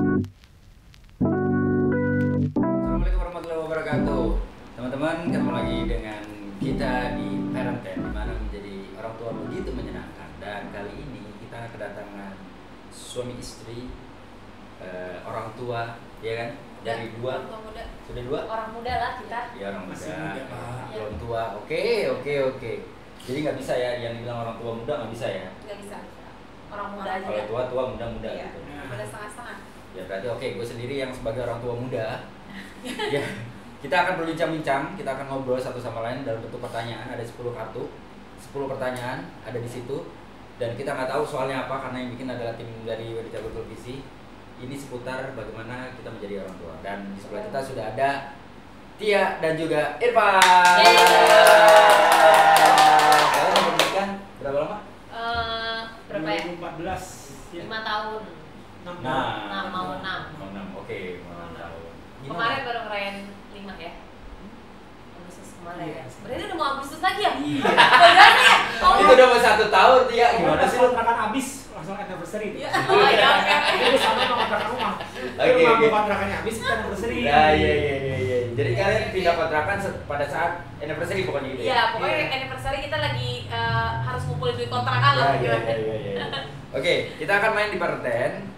Assalamualaikum warahmatullahi wabarakatuh. Teman-teman, ketemu lagi dengan kita di Parenten, di mana menjadi orang tua begitu menyenangkan. Dan kali ini kita kedatangan suami istri, orang tua, ya kan? Dari dua. Orang tua muda. Sudah dua? Orang muda lah kita. Ya, orang muda. Masih muda, Pak. Belum tua. Oke. Jadi nggak bisa ya, yang dibilang orang tua muda nggak bisa ya? Nggak bisa. Orang muda aja. Kalau tua muda Iya. gitu. Udah setengah-setengah. Ya berarti oke, gue sendiri yang sebagai orang tua muda. Ya, kita akan berbincang-bincang, kita akan ngobrol satu sama lain dalam bentuk pertanyaan. Ada 10 kartu, 10 pertanyaan ada di situ. Dan kita nggak tahu soalnya apa, karena yang bikin adalah tim dari Wedi Cagur Televisi. Ini seputar bagaimana kita menjadi orang tua. Dan di sebelah kita sudah ada Tia dan juga Irfan. Kalian udah menikah berapa lama? Berapa ya? 2014 ya. 5 tahun. 6 Nah, mau 6. Mau 6, oke, mau 6 tahun. Kemarin baru ngerayain 5 ya. Agustus kemarin ya. Iya. Berarti udah mau Agustus lagi ya? Iya. Beneran ya? Oh. Itu udah mau 1 tahun, Tia. Gimana sih lu? kontrakan habis langsung anniversary. Iya. Oh iya, oke. Itu sama sama kontrakan rumah. Oke, Rumah oke. kontrakannya habis kita anniversary. Ya, iya. Jadi kalian pindah kontrakan pada saat anniversary pokoknya gitu ya? Iya, pokoknya Iya. anniversary kita lagi harus ngumpulin duit kontrakan lah. Iya. Oke, kita akan main di Parenten.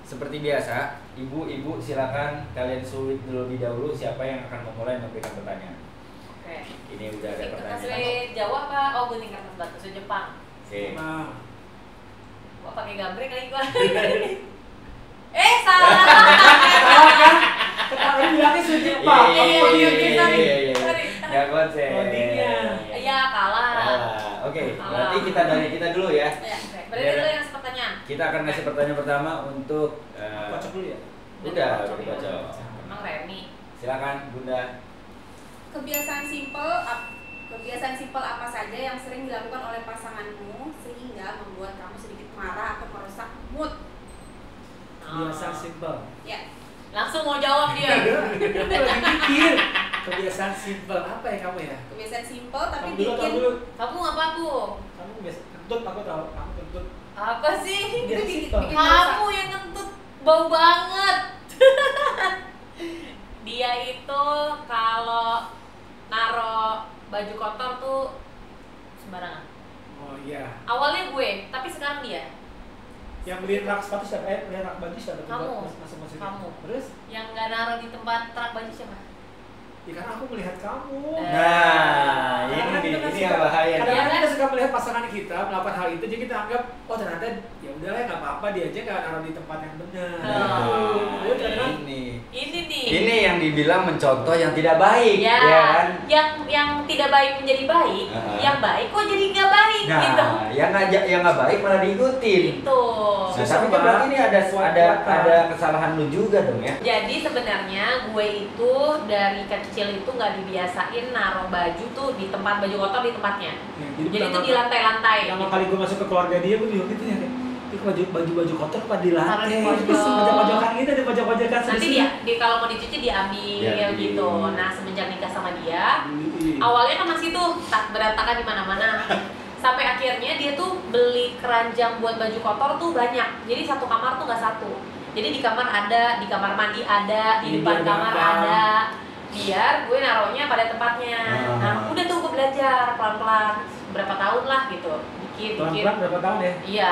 Seperti biasa, ibu-ibu silakan kalian sulit terlebih dahulu siapa yang akan memulai memberikan pertanyaan. Oke. Ini udah ada Kertas pertanyaan. Jawa apa? Oh, gunting kertas batu Jepang. Oke. Nah, Gua pakai gambreng kali gua. Salah. salah kan? Tadi bilangnya suci Pak. Iya. Sorry. Nggak konsen. Codingnya. Iya, kalah. Oke, berarti kita dari kita dulu ya. Ya, oke. Berarti dulu yang pertanyaan. Kita akan kasih pertanyaan pertama untuk Kocok dulu ya. udah dibaca. Emang Remi. Silakan Bunda. Kebiasaan simpel apa saja yang sering dilakukan oleh pasanganmu sehingga membuat kamu sedikit marah atau merusak mood? Kebiasaan simpel. Ya, Langsung mau jawab dia. Aku lagi mikir. Kebiasaan simpel apa ya kamu ya? kebiasaan simpel tapi Kamu bikin dulu. Kamu apa, Bu? Kamu biasa kentut, aku tahu. Kamu kentut. Apa sih? itu bikin simpel. Kamu yang ngentut bau banget. Dia itu kalau naro baju kotor tuh sembarangan. Oh iya. Awalnya gue, tapi sekarang dia. Yang beli rak sepatu siapa? Beli rak baju siapa? Kamu. Masuk-masuk. Kamu. Terus? Yang nggak naro di tempat rak baju siapa? Ya karena aku melihat kamu. Nah, Karena ini kita kan yang suka- bahaya. Iya Kadang-kadang kan? kita suka melihat pasangan kita melakukan hal itu, jadi kita anggap, oh ternyata ya udahlah nggak apa-apa, dia aja nggak naruh di tempat yang benar. Oh. Jadi kadang-kadang Ini nih. Ini yang dibilang mencontoh yang tidak baik, Ya, ya kan? yang tidak baik menjadi baik, yang baik kok jadi nggak baik Nah, gitu. yang nggak baik malah diikutin. Itu. Nah, tapi kan berarti ini ada kesalahan lu juga dong ya? Jadi sebenarnya gue itu dari kecil itu nggak dibiasain naruh baju tuh di tempat baju kotor di tempatnya. Jadi itu di lantai-lantai. Pertama kali gue masuk ke keluarga dia, gue juga gitu ya. Ini baju kotor pada di Taruh di lantai, pojok. terus pojok-pojokan gitu, di pojok-pojokan. Nanti dia kalau mau dicuci diambil Ya, gitu. Nah semenjak nikah sama dia, awalnya kan masih tuh tak berantakan di mana-mana. Sampai akhirnya dia tuh beli keranjang buat baju kotor tuh banyak. Jadi satu kamar tuh nggak satu. Jadi di kamar ada, di kamar mandi ada, di depan Biar kamar gampang. ada. Biar gue naruhnya pada tempatnya. Nah udah tuh gue belajar pelan-pelan berapa tahun lah gitu. Dikit. Pelan-pelan berapa tahun ya? Iya.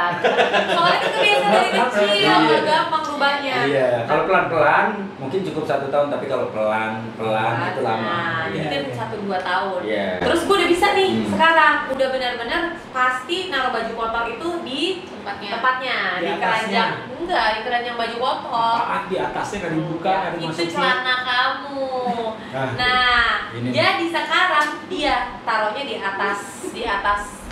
Soalnya kan kebiasaan dari kecil, Iya. nggak gampang rubahnya. Iya, kalau pelan-pelan mungkin cukup 1 tahun, tapi kalau pelan-pelan itu lama. Nah, Iya. itu 1-2 tahun. Iya. Terus gue udah bisa nih Hmm. sekarang, udah benar-benar pasti naruh baju kotor itu di tempatnya, Di di atasnya. keranjang. Enggak, di keranjang baju kotor. Apaan di atasnya nggak dibuka, nggak Itu dimasukin. celana kamu. Ah, Nah, ini. jadi sekarang dia taruhnya di atas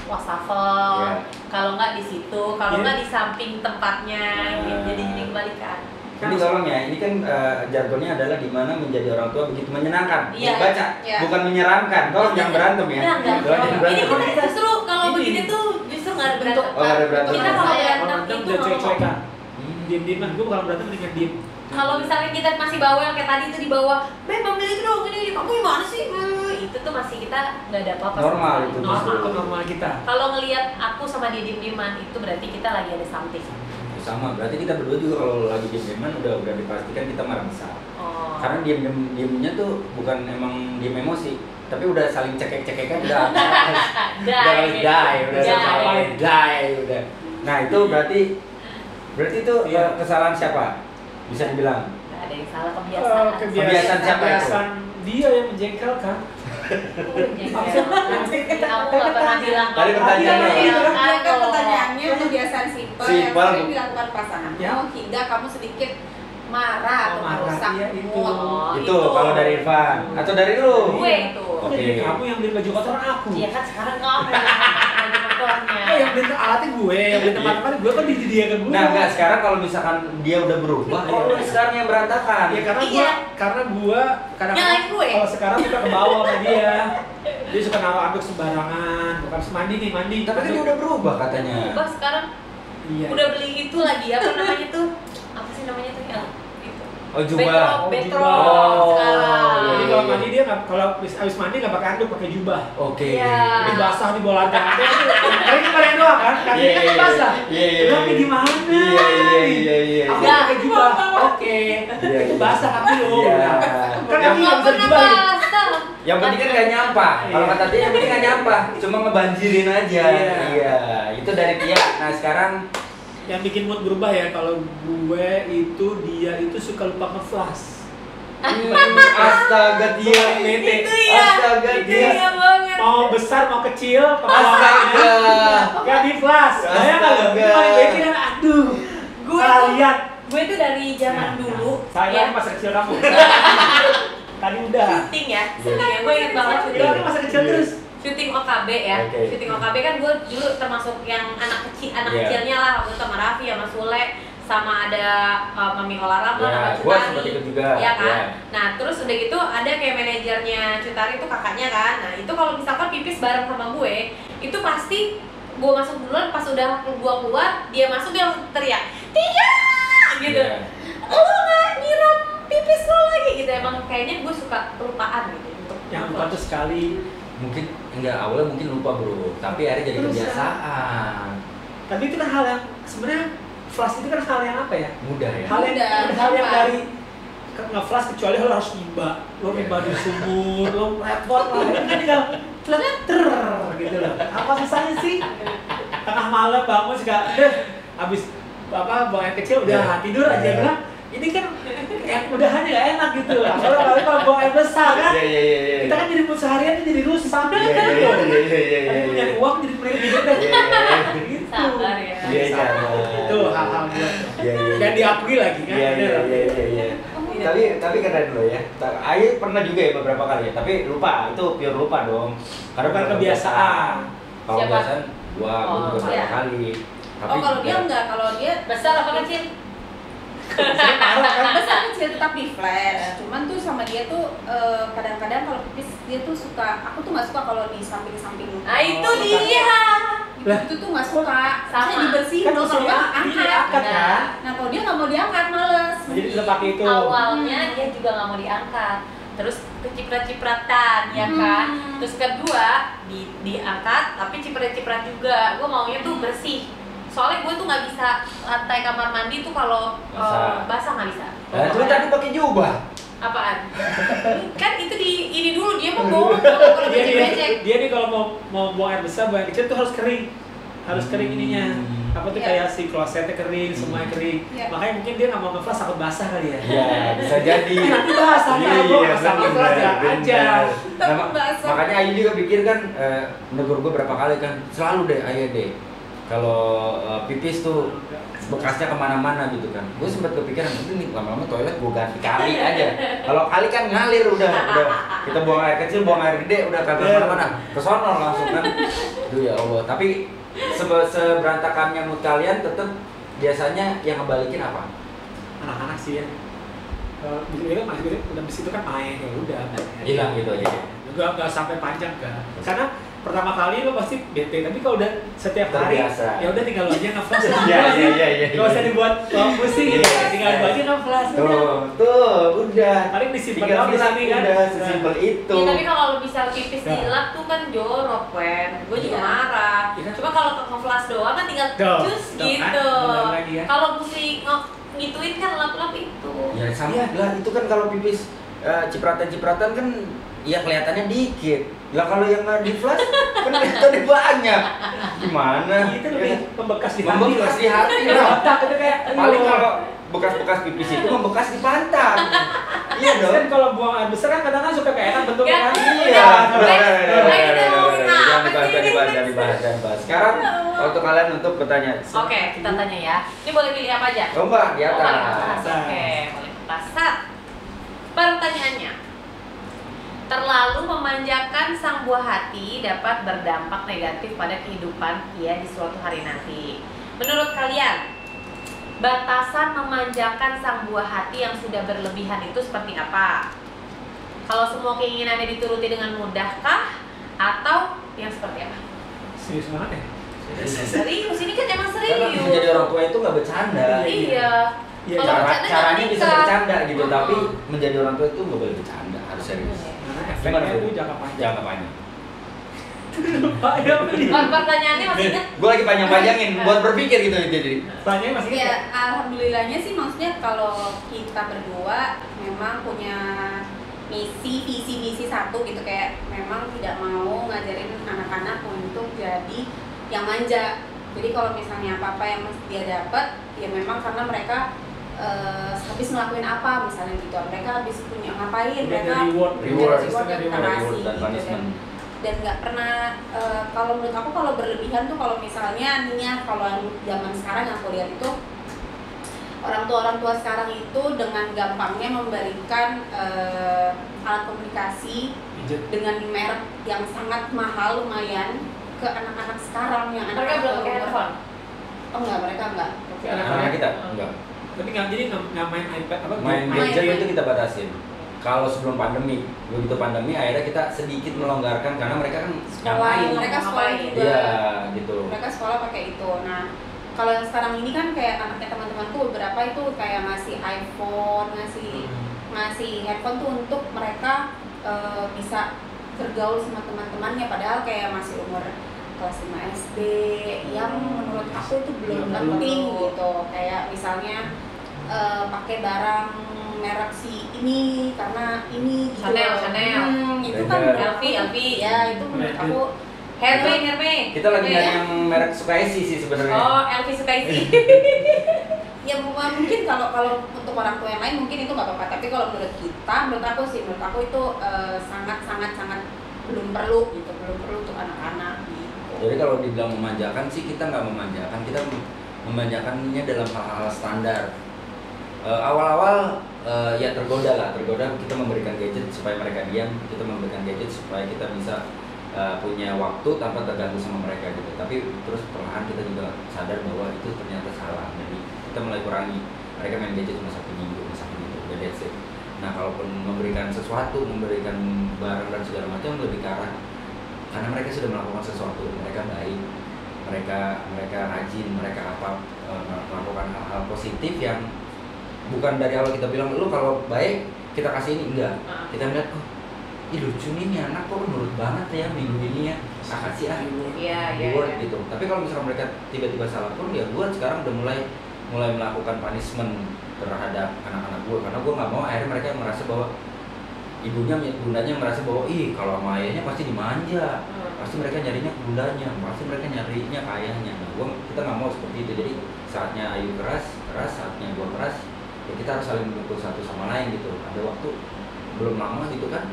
wastafel. Iya. Kalau nggak di situ, kalau Iya. nggak di samping tempatnya, gitu. Jadi kebalikan. Ini tolong ya, ini kan jargonnya adalah gimana menjadi orang tua begitu menyenangkan. Iya. Baca, Iya. bukan menyeramkan. Tolong jangan berantem ya. Enggak. Tolong jangan Ini berantem. kita justru kalau Ini. begini tuh justru nggak ada berantem. Oh, nggak ada berantem. Kita kalau Saya berantem Berantem itu udah ngomong. cuek-cuekan. Diem-dieman, gue bakal berantem mendingan diem. Kalau misalnya kita masih bawel kayak tadi tuh di bawah, Beb ambil itu dong, ini kamu gimana sih? Itu tuh masih kita nggak ada apa-apa. Normal itu Normal justru. ke normal kita. Kalau ngelihat aku sama dia diem-dieman itu berarti kita lagi ada something. sama. Berarti kita berdua juga kalau lagi diem-dieman udah dipastikan kita marah besar. Oh. Karena diemnya tuh bukan emang diem emosi, tapi udah saling cekek-cekekan udah udah. Nah itu berarti itu kesalahan siapa? Bisa dibilang? Nggak ada yang salah, kebiasaan. Kebiasaan siapa itu? Kebiasaan dia yang menjengkelkan. Kamu nggak pernah bilang. Tadi pertanyaannya Kan pertanyaannya kebiasaan simpel yang Simpel. sering dilakukan pasanganmu Ya. hingga kamu sedikit marah atau marah, merusak iya, mood. Oh, itu kalau dari Irfan atau dari lu? Gue itu. Oke. Jadi kamu yang beli baju kotor aku. Iya kan sekarang kamu baju kotornya. Yang beli alatnya gue, yang beli teman-teman gue kan disediakan gue. Nah enggak, sekarang kalau misalkan dia udah berubah, kok lu sekarang yang berantakan? Ya karena Iya. gue Nyalain gue. kalau sekarang suka ke bawah sama dia. Dia suka naruh anduk sembarangan, bukan mandi. Tapi kan dia udah berubah katanya. Berubah sekarang. Iya. Udah beli itu lagi, apa namanya tuh? Apa sih namanya tuh yang itu? Oh jubah. Betro Oh, sekarang. Jadi iya. kalau mandi dia nggak, kalau habis mandi nggak pakai anduk, pakai jubah. Oke. Iya. Jadi basah di bola lantai. Kering kemarin doang kan? Kaki kan basah. Iya. Tapi gimana? Iya. Aku Nggak. pakai jubah. Oke. Iya. Itu basah kaki lo. Iya. Kan kaki nggak Nggak bisa pernah jubah. basah. Yang penting kan nggak nyampah. Kalau kata dia yang penting nggak nyampah, cuma ngebanjirin aja. Iya. Iya. Itu dari Tia. Nah sekarang Yang bikin mood berubah ya, kalau gue itu dia itu suka lupa nge-flash. astaga Tia. Itu ya. Astaga Itu Tia. ya banget. Mau besar mau kecil, Astaga. Gak di flash. Bayang nggak lo? Astaga. Ini paling beki kan, aduh. Gue Salah tuh- lihat. Gue tuh dari zaman dulu Saya ya. masa kecil kamu. Tadi udah. Syuting ya. Syuting ya. Gue inget banget Udah syuting. kan masa kecil terus. Syuting OKB ya. Oke. Syuting OKB kan gue dulu termasuk yang anak Iya. kecilnya lah. Waktu itu sama Raffi, sama Sule, sama ada Mami Olahraga, Ya, sama gua Cutari. sempat ikut juga. Iya kan? Ya. Nah, terus udah gitu ada kayak manajernya Cutari itu kakaknya kan. Nah, itu kalau misalkan pipis bareng sama gue, itu pasti gue masuk duluan, pas udah gue keluar, dia masuk dia langsung teriak, "Tia!" gitu. Iya. Lo nggak nyiram pipis lo lagi gitu. Emang kayaknya gue suka kelupaan gitu untuk Yang lupa tuh sekali. Mungkin enggak, awalnya mungkin lupa bro, tapi akhirnya jadi Terus, kebiasaan. Tapi itu kan hal yang sebenarnya flash itu kan hal yang apa ya? Mudah ya. Hal yang Mudah. dari nge-flash kecuali lo harus nimba, lo nimba di sumur, lo repot lah, itu kan tinggal flutter gitu loh. Apa susahnya sih? Tengah malam bangun juga, deh, abis buang air kecil udah tidur aja bilang. Ini kan yang mudahannya gak enak gitu. Apalagi kalau buang air besar kan, Iya. kita kan jadi mood seharian jadi rusak kan. Iya. Tapi punya uang jadi pelit gitu deh. Gitu. Sabar ya. Iya, Itu hal-hal buat Iya. dan diakui lagi kan. Iya. Tapi keren loh ya. Ayu pernah juga ya beberapa kali ya, tapi lupa, itu pure lupa dong. Karena Bukan kebiasaan. Kalau Siapa? kebiasaan gua juga beberapa iya. kali. Oh kalau dia enggak, kalau dia Besar apa kecil? besar kecil tetap di flash. Cuman tuh sama dia tuh kadang-kadang kalau pipis dia tuh suka, aku tuh nggak suka kalau di samping-samping. Nah itu dia. Itu tuh nggak suka. Sama. Saya dibersihin Kan dong kalau maksudnya nggak dia angkat. angkat kan. Nah kalau dia nggak mau diangkat males. Jadi kita pakai itu. Awalnya dia juga nggak mau diangkat, terus keciprat-cipratan ya kan. Terus kedua diangkat tapi ciprat-ciprat juga. Gue maunya tuh bersih. Soalnya gue tuh nggak bisa lantai kamar mandi tuh kalau basah nggak bisa. Nah, terus tadi pakai jubah. Apaan? Kan itu ini dulu dia mau bohong kalau Dia becek-becek. nih kalau mau buang air besar, buang air kecil tuh harus kering. Harus kering ininya. Apa tuh Iya. kayak si klosetnya kering, semuanya kering. Iya. Makanya mungkin dia nggak mau nge-flash takut basah kali ya. Iya, bisa jadi. Nanti basah kan, gua nggak sama flash ya aja. Nah, Basah. makanya Ayu juga pikir kan, menegur gue berapa kali kan, selalu deh Ayu deh. Kalau pipis tuh bekasnya kemana-mana gitu kan. Gue sempat kepikiran, udah nih lama-lama toilet gue ganti kali aja. Kalau kali kan ngalir udah kita buang air kecil, buang air gede udah kagak kemana-mana, kesono langsung kan. Duh ya Allah. Tapi seberantakannya mood kalian tetap biasanya yang ngebalikin apa? Anak-anak sih ya. Gitu kan masih udah di situ kan main ya udah. Hilang gitu aja. Juga nggak sampai panjang kan. Karena pertama kali lo pasti bete, tapi kalau udah setiap hari Terbiasa. ya udah tinggal lo aja nge-flash. Iya. Gak usah dibuat pusing gitu, tinggal lo aja nge-flash. Tuh, udah. Paling disimpan Tinggal doang di sini kan. udah sesimpel itu. Ya, tapi kalau lo bisa pipis Nah. dilap tuh kan jorok, Wen. Gue juga Iya. marah. Iya. Cuma kalau nge-flash doang kan tinggal Tuh, cus tuh kan, gitu. bener lagi ya. Kalau mesti ngituin kan lap-lap itu. Ya sama Iya. lah, itu kan kalau pipis cipratan-cipratan kan ya kelihatannya dikit. Lah kalau yang nggak di flash kan kelihatannya banyak. Gimana? Itu lebih membekas di hati. Membekas di hati Di lah. otak itu kayak Paling aduh. kalau bekas-bekas pipis itu membekas di pantat. Iya dong. Kan kalau buang air besar kan kadang-kadang suka kayak enak bentuknya kan. Iya. Udah. Jangan dibahas. Sekarang waktu kalian untuk bertanya. Oke, kita tanya ya. Ini boleh pilih apa aja? Coba di Oh, paling atas. atas. Oke, boleh atas. Pertanyaannya. Terlalu memanjakan sang buah hati dapat berdampak negatif pada kehidupan ia di suatu hari nanti. Menurut kalian, batasan memanjakan sang buah hati yang sudah berlebihan itu seperti apa? Kalau semua keinginannya dituruti dengan mudahkah? Atau yang seperti apa? Serius banget ya? Serius, ini kan emang Karena serius. menjadi orang tua itu nggak bercanda. Iya. Iya, Kalau bercanda jangan Caranya bisa nikah. bercanda gitu, Mm-mm. tapi menjadi orang tua itu nggak boleh bercanda, harus serius. Karena Gimana, efeknya Bro? itu jangka panjang. Jangka panjang. Pak, ya beli. Pertanyaannya masih ingat? Gue lagi panjang-panjangin buat berpikir gitu jadi. Tanya masih Ya, ingat? alhamdulillahnya sih maksudnya kalau kita berdua memang punya visi misi satu gitu, kayak memang tidak mau ngajarin anak-anak untuk jadi yang manja. Jadi kalau misalnya apa-apa yang dia dapat, ya memang karena mereka habis ngelakuin apa misalnya gitu, mereka habis punya ngapain, Udah mereka ada reward, reward, dan kita reward kasih dan gitu, punishment. dan nggak pernah kalau menurut aku kalau berlebihan tuh, kalau misalnya nih kalau yang zaman sekarang yang aku lihat itu orang tua sekarang itu dengan gampangnya memberikan alat komunikasi Gadget. dengan merek yang sangat mahal lumayan ke anak-anak sekarang yang Mereka anak-anak belum pakai umur- handphone. Oh enggak, mereka enggak. Oke, Anak anak-anak kita enggak. tapi nggak, jadi nggak main iPad apa? Main Main. gadget itu kita batasin. Kalau sebelum pandemi, begitu pandemi akhirnya kita sedikit melonggarkan karena mereka kan ngapain. Mereka sekolah juga. Iya, gitu. Mereka sekolah pakai itu. Nah, kalau yang sekarang ini kan kayak anaknya teman-temanku beberapa itu kayak ngasih iPhone, ngasih handphone tuh untuk mereka bisa bergaul sama teman-temannya, padahal kayak masih umur kelas 5 SD yang menurut aku itu belum penting gitu. Kayak misalnya pakai barang merek si ini karena ini gitu. Chanel. Itu kan Beda. LV. ya itu menurut aku Hermes. Kita lagi nyari yang merek Sukaisi sih sebenarnya. Oh, LV Sukaisi. ya mungkin kalau untuk orang tua yang lain mungkin itu nggak apa-apa, tapi kalau menurut aku itu sangat belum perlu untuk anak-anak gitu. Jadi kalau dibilang memanjakan sih kita nggak memanjakan, kita memanjakannya dalam hal-hal standar. Awal-awal ya tergoda kita memberikan gadget supaya mereka diam, kita memberikan gadget supaya kita bisa punya waktu tanpa terganggu sama mereka gitu. Tapi terus perlahan kita juga sadar bahwa itu ternyata salah. Jadi kita mulai kurangi. Mereka main gadget cuma 1 minggu, udah that's it. Nah, kalaupun memberikan sesuatu, memberikan barang dan segala macam lebih ke arah karena mereka sudah melakukan sesuatu, mereka baik, mereka rajin, mereka melakukan hal-hal positif yang bukan dari awal kita bilang lu kalau baik kita kasih ini, enggak. Kita melihat ih lucu nih anak kok nurut banget ya minggu ini ya, kasih Iya. reward gitu. Tapi kalau misalnya mereka tiba-tiba salah pun ya gue sekarang udah mulai melakukan punishment terhadap anak-anak gue, karena gue nggak mau akhirnya mereka merasa bahwa bundanya merasa bahwa ih kalau sama ayahnya pasti dimanja, pasti mereka nyarinya ke bundanya, pasti mereka nyarinya ke ayahnya. Nah, kita nggak mau seperti itu. Jadi saatnya Ayu keras, saatnya gue keras, ya kita harus saling mendukung satu sama lain gitu. Ada waktu belum lama gitu kan,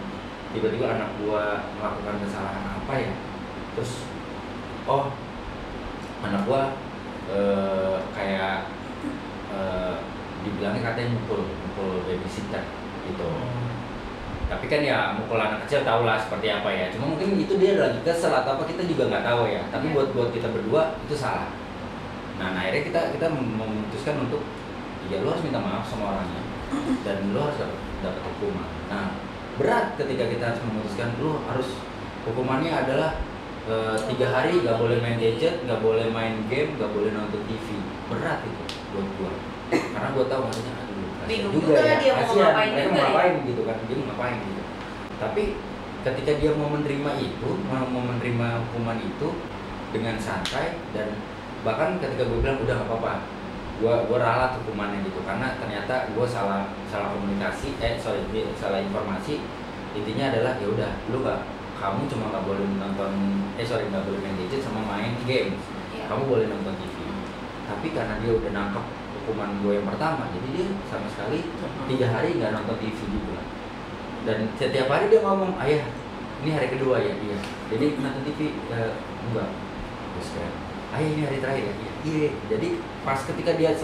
tiba-tiba anak gue melakukan kesalahan apa ya, terus anak gue kayak dibilangnya katanya mukul babysitter gitu. Tapi kan ya mukul anak kecil tau lah seperti apa ya. Cuma mungkin itu dia lagi kesel atau apa kita juga nggak tahu ya. Tapi buat kita berdua itu salah. Nah akhirnya kita memutuskan untuk ya lo harus minta maaf sama orangnya dan lo harus dapat hukuman. Nah berat ketika kita harus memutuskan lo harus hukumannya adalah 3 hari nggak boleh main gadget, nggak boleh main game, nggak boleh nonton TV. Berat itu buat gua. Karena gua tahu maksudnya aduh kasihan Bingung juga juga ya, dia mau kasihan ngapain mereka juga mau ya. ngapain gitu kan, dia mau ngapain gitu. Tapi ketika dia mau menerima itu, mau menerima hukuman itu dengan santai, dan bahkan ketika gue bilang udah nggak apa-apa, gue ralat hukumannya gitu, karena ternyata gue salah komunikasi, salah informasi. Intinya adalah ya udah, kamu cuma nggak boleh nggak boleh main gadget sama main game, kamu boleh nonton TV. Tapi karena dia udah nangkep hukuman gue yang pertama, jadi dia sama sekali 3 hari nggak nonton TV juga. Dan setiap hari dia ngomong, ayah ini hari kedua ya, iya. Jadi nonton TV enggak. Terus kayak, ayah ini hari terakhir ya, iya. Jadi pas ketika dia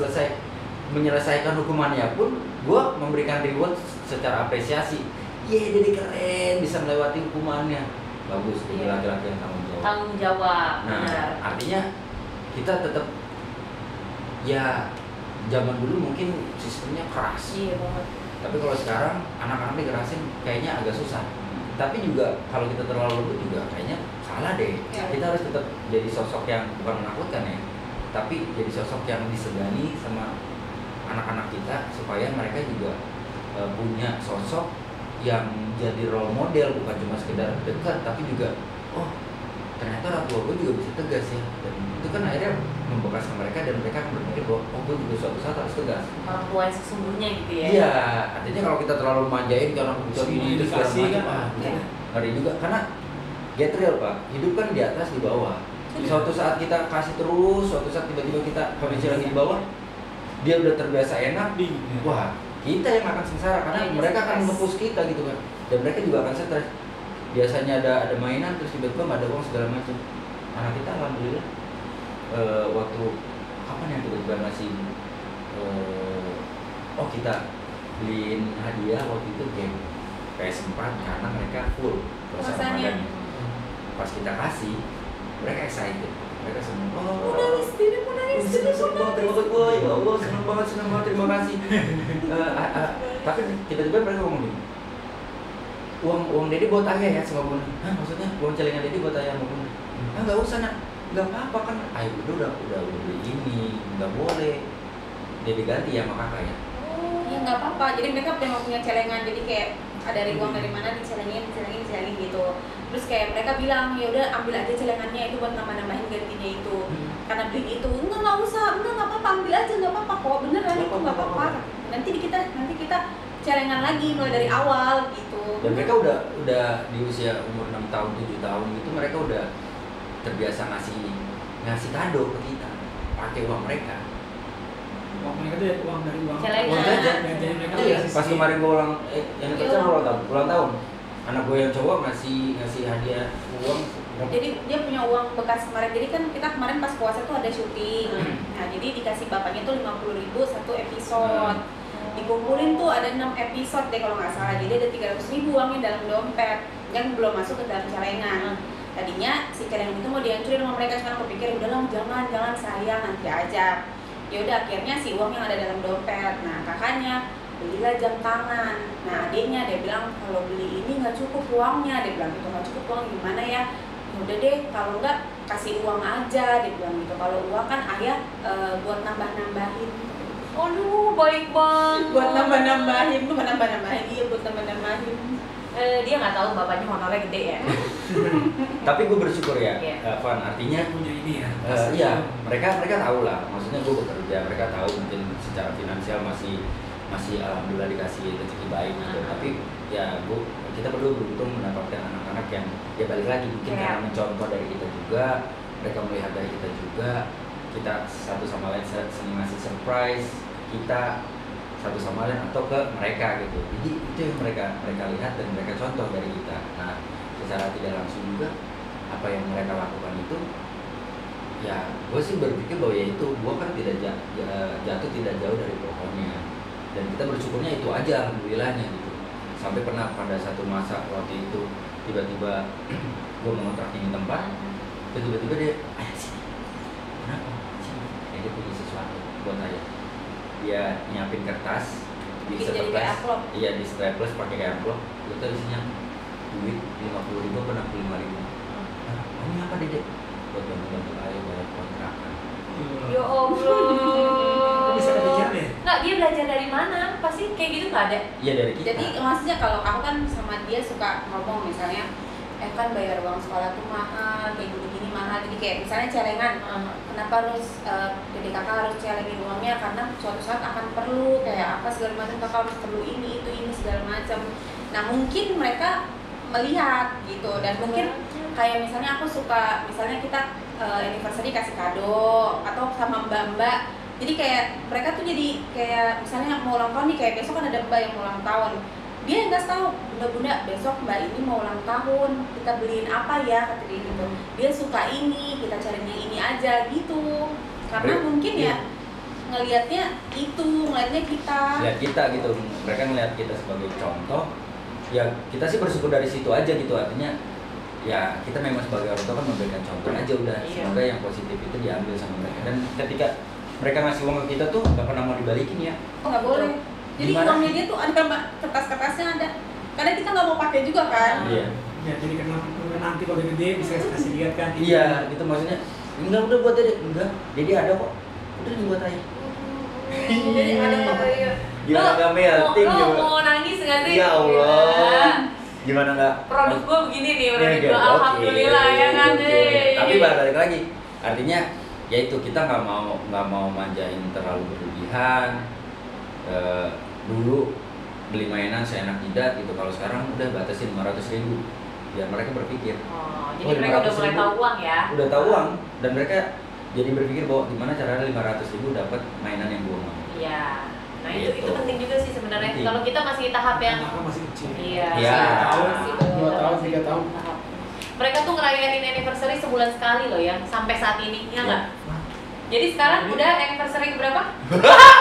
menyelesaikan hukumannya pun, gue memberikan reward secara apresiasi. Iya, jadi keren bisa melewati hukumannya. Bagus, jadi laki-laki yang tanggung jawab. Tanggung jawab. Nah, Benar. artinya kita tetap ya zaman dulu mungkin sistemnya keras. Iya banget. Tapi kalau sekarang anak-anak dikerasin kayaknya agak susah. Tapi juga kalau kita terlalu lembut juga kayaknya salah deh. Ya. Kita harus tetap jadi sosok yang bukan menakutkan ya, tapi jadi sosok yang disegani sama anak-anak kita, supaya mereka juga punya sosok yang jadi role model, bukan cuma sekedar dekat, tapi juga oh ternyata orang tua gue juga bisa tegas ya. Dan itu kan akhirnya membekas ke mereka, dan mereka akan berpikir bahwa oh gue juga suatu saat harus tegas. Orang tua yang sesungguhnya gitu ya. Iya, artinya kalau kita terlalu manjain kalau kita Semua ini itu segala dikasih macam, kan. ngeri juga. Karena get real Pak, hidup kan di atas di bawah. Suatu saat kita kasih terus, suatu saat tiba-tiba kita kondisi lagi di bawah, dia udah terbiasa enak, wah kita yang akan sengsara karena Iya, mereka akan stres. nge-push kita gitu kan, dan mereka juga akan stres. Biasanya ada mainan terus tiba-tiba nggak ada uang segala macam. Anak kita alhamdulillah waktu kapan yang tiba-tiba ngasih kita beliin hadiah waktu itu game PS4 karena mereka full puasa Puasanya. Ramadan. Pas kita kasih, mereka excited, mereka seneng. Oh, Mau nangis, seneng banget, terima kasih, wah ya Allah, seneng banget, terima kasih. Tapi tiba-tiba mereka ngomong gini, uang Dedi buat ayah ya sama bunda. Hah, maksudnya uang celengan Dedi buat ayah sama bunda? Ah nggak usah nak, nggak apa-apa kan. Ayah bunda udah beli ini, nggak boleh. Dia diganti ya sama kakak ya. Ya nggak apa-apa, jadi mereka memang punya celengan, jadi kayak ada uang dari mana dicelengin gitu. Terus kayak mereka bilang ya udah ambil aja celengannya itu buat nambah-nambahin gantinya itu. Karena beli itu nggak usah, nggak apa-apa, ambil aja nggak apa-apa kok, beneran itu nggak apa-apa. Nanti kita celengan lagi mulai dari awal gitu. Dan mereka udah di usia umur 6 tahun, 7 tahun gitu, mereka udah terbiasa ngasih kado ke kita pakai uang mereka. Uang mereka tuh ya uang dari uang. Celengan. Uang jajan. Jajan mereka. Iya, pas kemarin gue yang Iya, kecil ulang tahun. Anak gue yang cowok ngasih hadiah uang. Jadi dia punya uang bekas kemarin. Jadi kan kita kemarin pas puasa tuh ada syuting. Nah, jadi dikasih bapaknya tuh 50.000 satu episode. Dikumpulin tuh ada 6 episode deh kalau nggak salah. Jadi ada 300.000 uangnya dalam dompet yang belum masuk ke dalam celengan. Tadinya si celengan itu mau dihancurin sama mereka, sekarang aku pikir udahlah jangan sayang nanti aja. Ya udah akhirnya si uang yang ada dalam dompet. Nah, kakaknya belilah jam tangan. Nah, adiknya dia bilang kalau beli ini nggak cukup uangnya. Dia bilang gitu, nggak cukup uang gimana ya? Udah deh, kalau nggak kasih uang aja. Dia bilang gitu. Kalau uang kan ayah buat nambah-nambahin. Aduh, baik banget. Buat nambah-nambahin, bukan nambah-nambahin, iya buat nambah-nambahin. Dia nggak tahu bapaknya honornya gede ya. Tapi gue bersyukur ya, Iya. Van. Artinya Punya ini ya. iya, mereka tahu lah. Maksudnya gue bekerja, mereka tahu mungkin secara finansial masih alhamdulillah dikasih rezeki baik gitu. Tapi ya kita berdua beruntung mendapatkan anak-anak yang ya balik lagi mungkin karena mencontoh dari kita juga, mereka melihat dari kita juga, kita satu sama lain sering ngasih surprise kita satu sama lain atau ke mereka gitu. Jadi itu yang mereka lihat dan mereka contoh dari kita. Nah, secara tidak langsung juga apa yang mereka lakukan itu ya gue sih berpikir bahwa ya itu gue kan tidak jatuh tidak jauh dari pohonnya, dan kita bersyukurnya itu aja alhamdulillahnya gitu. Sampai pernah pada satu masa waktu itu tiba-tiba gue mengontrak ini tempat, tiba-tiba dia ayah sini, kenapa sini, dia punya sesuatu buat ayah. Dia nyiapin kertas di Bikin jadi kayak staples, amplop. iya di staples pakai amplop, itu isinya duit 50.000 atau 65.000. Ini apa Dede? Buat bantu-bantu ayah bayar kontrakan. Ya Allah. Bisa kepikiran ya? Nggak, dia belajar dari mana? Pasti kayak gitu nggak ada. Iya dari kita. Jadi maksudnya kalau aku kan sama dia suka ngomong misalnya kan bayar uang sekolah tuh mahal, kayak gini-gini mahal. Jadi kayak misalnya celengan, kenapa harus jadi kakak harus celengin uangnya, karena suatu saat akan perlu kayak apa segala macam, kakak harus perlu ini itu ini segala macam. Nah mungkin mereka melihat gitu, dan mungkin kayak misalnya aku suka, misalnya kita anniversary kasih kado atau sama mbak-mbak, jadi kayak mereka tuh jadi kayak misalnya mau ulang tahun nih, kayak besok kan ada mbak yang mau ulang tahun, dia nggak tahu, bunda-bunda besok mbak ini mau ulang tahun, kita beliin apa ya, kata dia gitu, dia suka ini, kita carinya ini aja gitu, karena mungkin ya ngelihatnya kita Lihat kita gitu, mereka ngelihat kita sebagai contoh. Ya kita sih bersyukur dari situ aja gitu, artinya ya kita memang sebagai orang tua kan memberikan contoh aja udah. Semoga yang positif itu diambil sama mereka, dan ketika mereka ngasih uang ke kita tuh nggak pernah mau dibalikin ya. Oh nggak boleh. Jadi Gimana? uangnya dia tuh ada kertas-kertasnya ada, karena kita nggak mau pakai juga kan. Iya. Ya jadi nanti kalau udah gede bisa kasih lihat kan. Iya, gitu maksudnya. Enggak udah buat Dede, enggak. Dede ada kok. Udah dibuat aja. Jadi ada pokoknya. Gimana nggak melting Lo juga? mau nangis nggak sih? Ya Allah. Gimana nggak? Produk gue begini nih, Ya, produk gitu. gue alhamdulillah Oke, ya kan oke. deh. Tapi balik lagi, artinya ya itu kita nggak mau manjain terlalu berlebihan. Dulu beli mainan seenak jidat gitu, kalau sekarang udah batasin 500.000 biar mereka berpikir. Oh, jadi mereka udah mulai 500.000. tahu uang ya? Udah tahu uang, dan mereka jadi berpikir bahwa gimana caranya 500.000 dapat mainan yang gue mau. Iya. Nah Gitu. itu penting juga sih sebenarnya. Penting. Kalau kita masih di tahap yang Anak masih kecil. iya, Iya. masih belum 2 tahun, 3 tahun. tahap. Mereka tuh ngerayain anniversary sebulan sekali loh ya, sampai saat ini, ya nggak? Jadi sekarang udah anniversary berapa?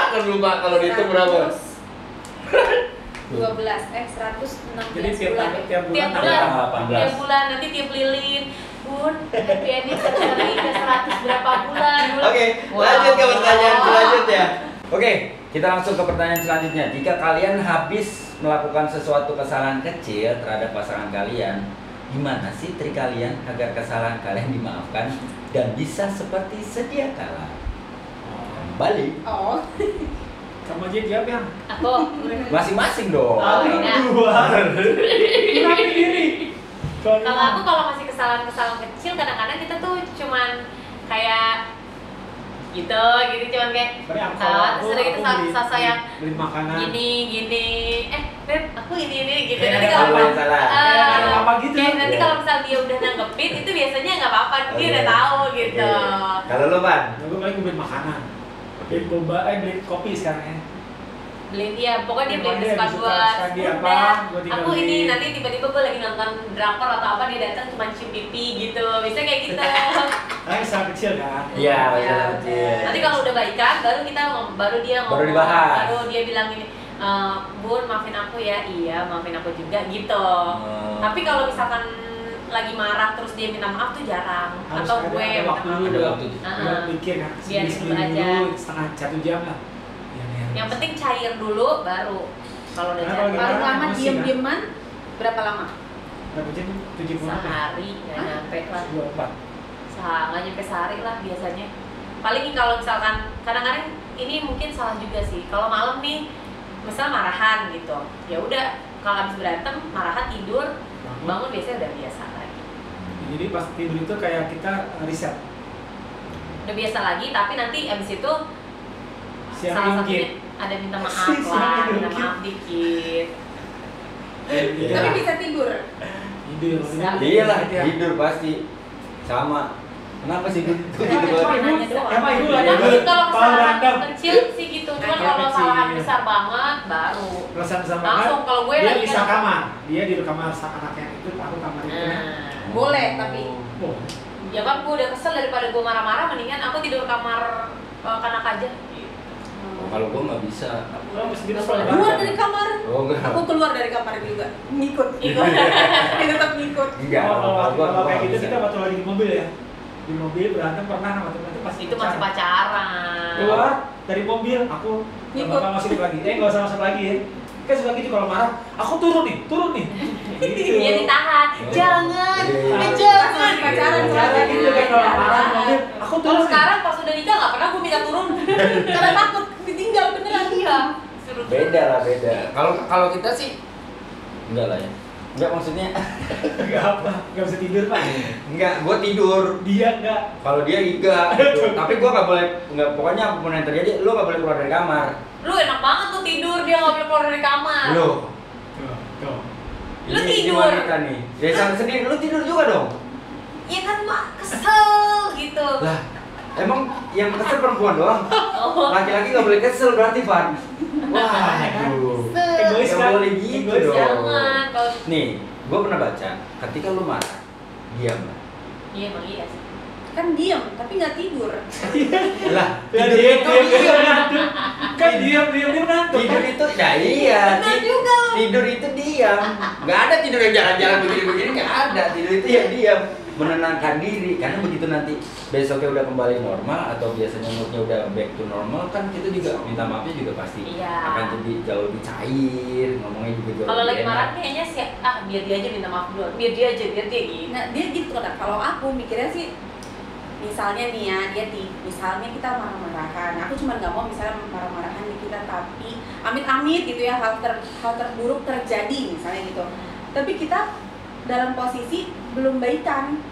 Kan lupa kalau dihitung berapa? 116 Jadi tiap bulan. tiap bulan Tiap bulan, Tanggal 18. tiap bulan nanti tiap lilin. Bun, happy anniversary ke 100 berapa bulan? Oke, Wow. lanjut ke pertanyaan selanjutnya. Oke, kita langsung ke pertanyaan selanjutnya. Jika kalian habis melakukan sesuatu kesalahan kecil terhadap pasangan kalian, gimana sih trik kalian agar kesalahan kalian dimaafkan dan bisa seperti sedia kala? Kembali Oh, Kamu aja jawab yang. Aku. masing-masing dong. Oh, iya. Dua. Kenapa diri? Kalau aku kalau masih kesalahan-kesalahan kecil, kadang-kadang kita tuh cuman kayak gitu cuman kayak terus ada kita sasa yang beli makanan. gini beb aku ini gitu. Kayak Nanti ada kalau apa yang salah. Kayak apa gitu. kayak nanti Iya. kalau misalnya dia udah nanggepin itu biasanya nggak apa-apa, dia Oke. udah tahu gitu. Oke. Kalau lu, Pan? Gue paling beli makanan. Beli boba, beli kopi sekarang ya. Beliin dia, pokoknya dia beliin Dia kesukaan suka gua. sekali dia apa, Udah, gua tinggal aku ini beliin. nanti tiba-tiba gue lagi nonton drakor atau apa, dia datang cuma cium pipi gitu, bisa kayak gitu. Tapi saat kecil kan. Iya, Ya, betul. nanti kalau udah baikan, baru kita baru dia ngomong, Baru dibahas. baru dia bilang ini, Bun maafin aku ya, iya maafin aku juga gitu. Tapi kalau misalkan lagi marah terus dia minta maaf tuh jarang, Harus atau ada- gue ada minta waktu maaf. dulu, Ada waktu. Buat mikir kan. Biar Segini itu aja. dulu, setengah 1 jam lah. Yang penting cair dulu, baru kalau udah Karena kalau cair. paling lama Emosi, diem-dieman berapa lama? Berapa jam? 70 menit. Sehari nggak nyampe lah. 24. Nggak nyampe sehari lah biasanya. Paling kalau misalkan kadang-kadang ini mungkin salah juga sih. Kalau malam nih, misal marahan gitu, ya udah kalau habis berantem marahan tidur, bangun biasanya udah biasa lagi. Jadi pas tidur itu kayak kita riset. Udah biasa lagi, tapi nanti abis itu Siang salah minggu. satunya ada minta maaf Siang lah, minggu. minta maaf dikit. Iya. Tapi bisa tidur. Tidur. Bisa. Iyalah, tidur pasti sama. Kenapa sih gitu? Cuma nanya doang. Emang itu Cuma aja. mungkin kalau Kalau kesalahan berantem. kecil sih gitu, cuma Kayak kalau kecil. kesalahan besar banget baru. Perasaan sama Langsung kalau gue dia lagi bisa kan- kamar. Dia di kamar sama anaknya itu, aku kamar itu kan. Nah, Boleh, tapi Oh, ya kan gue udah kesel daripada gue marah-marah, mendingan aku tidur kamar kanak aja. Oh, kalau gua nggak bisa. kalau masih Nggak bisa boleh. keluar dari kamar. Oh enggak. Aku keluar dari kamar juga, ngikut. Ikut. Dia tetap ngikut. Enggak. Kalau kayak gitu bisa. kita waktu lagi di mobil ya. Di mobil berantem pernah sama teman itu pasti Itu masih pacaran. keluar dari mobil aku Ngikut. nggak bakal masuk lagi, nggak usah masuk lagi ya. Kan suka gitu kalau marah, aku turun nih. Gitu. Dia ditahan. Oh. Jangan. Iya. Jangan. Pacaran gitu kan kalau marah mobil, aku Kalau turun nih. sekarang pas udah nikah nggak pernah gue minta turun. Karena takut ditinggal beneran dia. Suruh turun. Beda lah, beda. Kalau kita sih enggak lah ya. Enggak maksudnya Enggak bisa tidur, Pak. enggak, gua tidur. Dia enggak. Kalau dia enggak, gitu. Tapi gua enggak boleh, enggak, pokoknya apapun yang terjadi, lu enggak boleh keluar dari kamar. Lu enak banget tuh tidur, dia nggak boleh keluar dari kamar. Lu. Tuh. Lu Ini tidur. wanita nih. Ya sama sendiri, lu tidur juga dong. Iya kan mak kesel gitu. Lah, emang yang kesel perempuan doang. Oh. Laki-laki enggak boleh kesel berarti, Van. Wah, aduh. Egois Nggak kan? boleh gitu Egois. dong. Jangan kalau Nih, gua pernah baca, ketika lu marah, diam. iya emang iya sih. Kan diam tapi nggak tidur. Lah, Ya tidur diam itu dia ngantuk. Kan diam ngantuk. Tidur itu, ya iya. Benar juga. Tidur itu diam. Nggak ada tidur yang jalan-jalan begini-begini, nggak ada. Tidur itu ya diam, menenangkan diri. Karena begitu nanti besoknya udah kembali normal atau biasanya moodnya udah back to normal, kan kita juga minta maafnya juga pasti Iya. akan jadi jauh lebih cair, ngomongnya juga jauh Kalau lagi lebih marah enak. kayaknya sih biar dia aja minta maaf dulu. Biar dia gitu. Nah dia gitu kan. Kalau aku mikirnya sih, misalnya nih ya misalnya kita marah-marahan. Aku cuma nggak mau misalnya marah-marahan di kita, tapi amit-amit gitu ya hal terburuk terjadi misalnya gitu. Tapi kita dalam posisi belum baikan.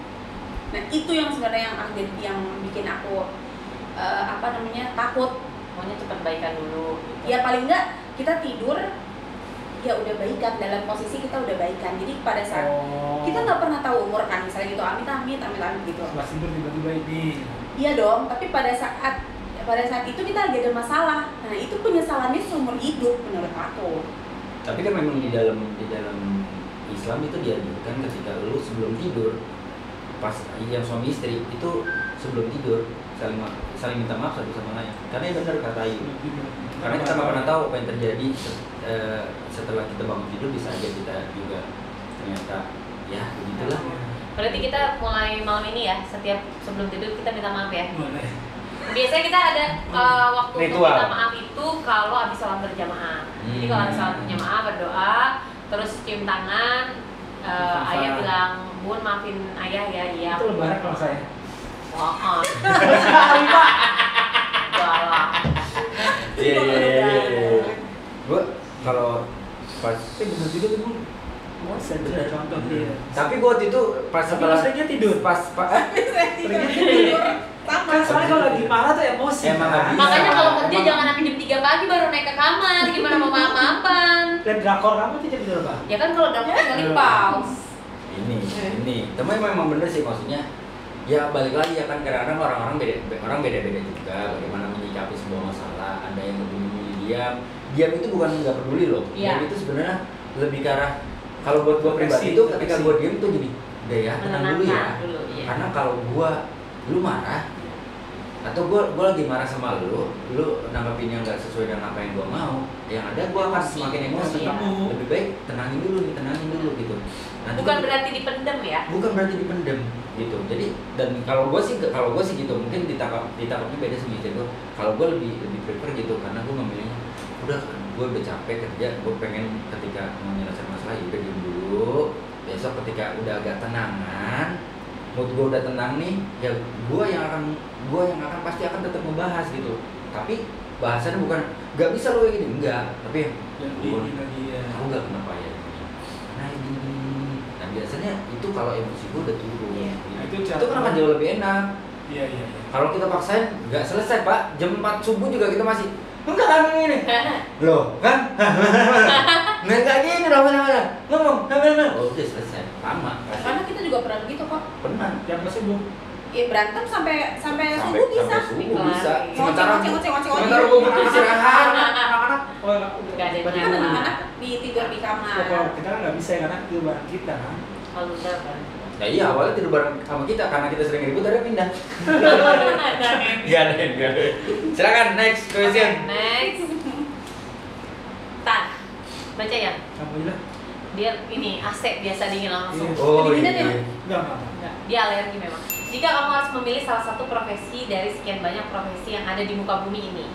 Nah itu yang sebenarnya yang bikin aku takut. Maunya cepet baikan dulu. Gitu. Ya paling enggak kita tidur ya udah baikan, dalam posisi kita udah baikan. Jadi pada saat kita nggak pernah tahu umur kan, misalnya gitu amit-amit gitu. Pas tidur tiba-tiba ini. Iya dong, tapi pada saat itu kita lagi ada masalah. Nah itu penyesalannya seumur hidup menurut aku. Tapi kan memang di dalam Islam itu dianjurkan ketika lu sebelum tidur, pas yang suami istri itu sebelum tidur saling minta maaf satu sama lain. Karena yang benar kata Ayu. Karena kita nggak pernah tahu apa yang terjadi setelah kita bangun tidur, bisa aja kita juga ternyata ya begitulah. Berarti kita mulai malam ini ya, setiap sebelum tidur kita minta maaf ya. Boleh. Biasanya kita ada waktu untuk Ritual. minta maaf itu kalau habis sholat berjamaah. Jadi kalau habis sholat berjamaah berdoa, terus cium tangan, ayah bilang, Bun maafin ayah ya, iya. Itu lebaran kalau saya. Wah, Sekali, Pak. walah. Iya. Gue kalau pas Bener juga tuh, Bun. Saya beda contoh dia. tapi gue waktu itu pas Tapi setelah seringnya tidur. seringnya tidur. Kan soalnya kalau lagi marah tuh emosi. Emang kan? nggak bisa. Makanya kalau kerja Emang- jangan sampai jam 3 pagi baru naik ke kamar. Gimana mau maaf-maafan? Dan drakor kamu tidak tidur, Pak? Ya kan kalau udah tinggal di pause. ini tapi memang bener sih, maksudnya ya balik lagi ya kan, kadang-kadang orang beda-beda juga bagaimana menyikapi sebuah masalah. Ada yang lebih memilih diam itu bukan nggak peduli loh. Iya. Diam itu sebenarnya lebih ke arah, kalau buat gue pribadi itu ketika gue diam tuh gini, udah ya tenang dulu ya. Menenangkan dulu, iya. Karena kalau lu marah atau gue lagi marah sama lu nanggapin yang nggak sesuai dengan apa yang gue mau, yang ada gue akan semakin emosi. Iya. Lebih baik tenangin dulu gitu. Nanti Bukan kan- berarti dipendem ya. bukan berarti dipendem gitu. Jadi dan kalau gue sih gitu, mungkin ditangkapnya beda sama istri gue. Kalau gue lebih prefer gitu, karena gue memilihnya gue udah capek kerja, gue pengen ketika mau menyelesaikan masalah ya udah diem dulu. Besok ketika udah agak tenangan, mood gue udah tenang nih, ya gue yang akan pasti akan tetap membahas gitu. Tapi bahasannya bukan nggak bisa lo kayak gini, enggak. Tapi Jadi lagi ya. aku nggak kenapa ya. Nah ini. Nah biasanya itu kalau emosi gue udah turun. Iya. Gitu. Itu cara- Itu kan akan jauh lebih enak. Iya. Kalau kita paksain nggak selesai Pak, jam 4 subuh juga kita masih enggak kan ini. Loh kan? Nggak gini dong mana ngomong. Oh udah selesai, lama. Karena kita juga pernah begitu kok. Pernah. Yang masih belum. Ya berantem sampai Sampai subuh bisa. subuh bisa. Ngoceh, Sementara ngoceh. sementara gue butuh istirahat. Anak-anak. Oh, Nggak ada Tapi yang kan Nah. anak-anak tidur di kamar. Kalau kita kan nggak bisa ya, karena itu barang kita kan. Kalau udah kan. Ya iya awalnya tidur bareng sama kita karena kita sering ribut, akhirnya pindah. Gak ada. Silakan next question. Next. Tan, baca ya. Kamu bilang? Dia ini AC biasa dingin langsung. Iya. Oh Kedinginan iya. ya? Enggak. Enggak, dia alergi memang. Jika kamu harus memilih salah satu profesi dari sekian banyak profesi yang ada di muka bumi ini,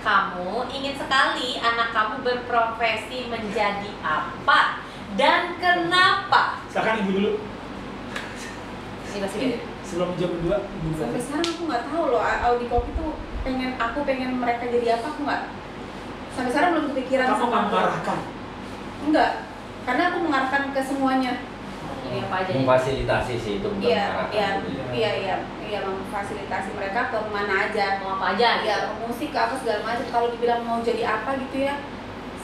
kamu ingin sekali anak kamu berprofesi menjadi apa dan kenapa? Silakan ibu dulu. Ini masih beda. Sebelum jam 2, ibu Sampai dulu. sekarang aku nggak tahu loh, Audi Kopi tuh pengen mereka jadi apa, aku nggak. Sampai sekarang belum kepikiran. Kamu nggak mengarahkan? Enggak, karena aku mengarahkan ke semuanya. Ini apa aja nih? Memfasilitasi sih itu bukan Iya, mengarahkan. iya, memfasilitasi mereka ke mana aja. Mau apa aja? Ya, ke musik, ke apa segala macam. Kalau dibilang mau jadi apa gitu ya,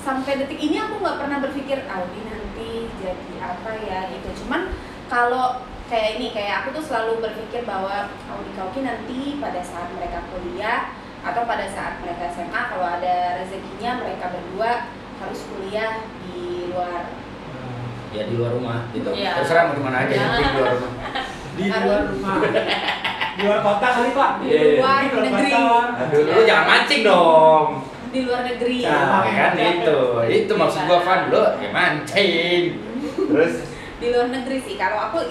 sampai detik ini aku nggak pernah berpikir Audi nanti jadi apa ya gitu. Cuman kalau kayak aku tuh selalu berpikir bahwa Audi Kauki nanti pada saat mereka kuliah atau pada saat mereka SMA, kalau ada rezekinya mereka berdua harus kuliah di luar. Ya di luar rumah gitu. Iya. Terserah mau di mana aja, yang penting di luar rumah. Di luar rumah. Di luar kota kali Pak. Di luar Di luar negeri. kota. Aduh, lu jangan mancing dong. Di luar negeri. Nah, kan itu maksud gua Van, lu ya mancing. Terus Di luar negeri sih, kalau aku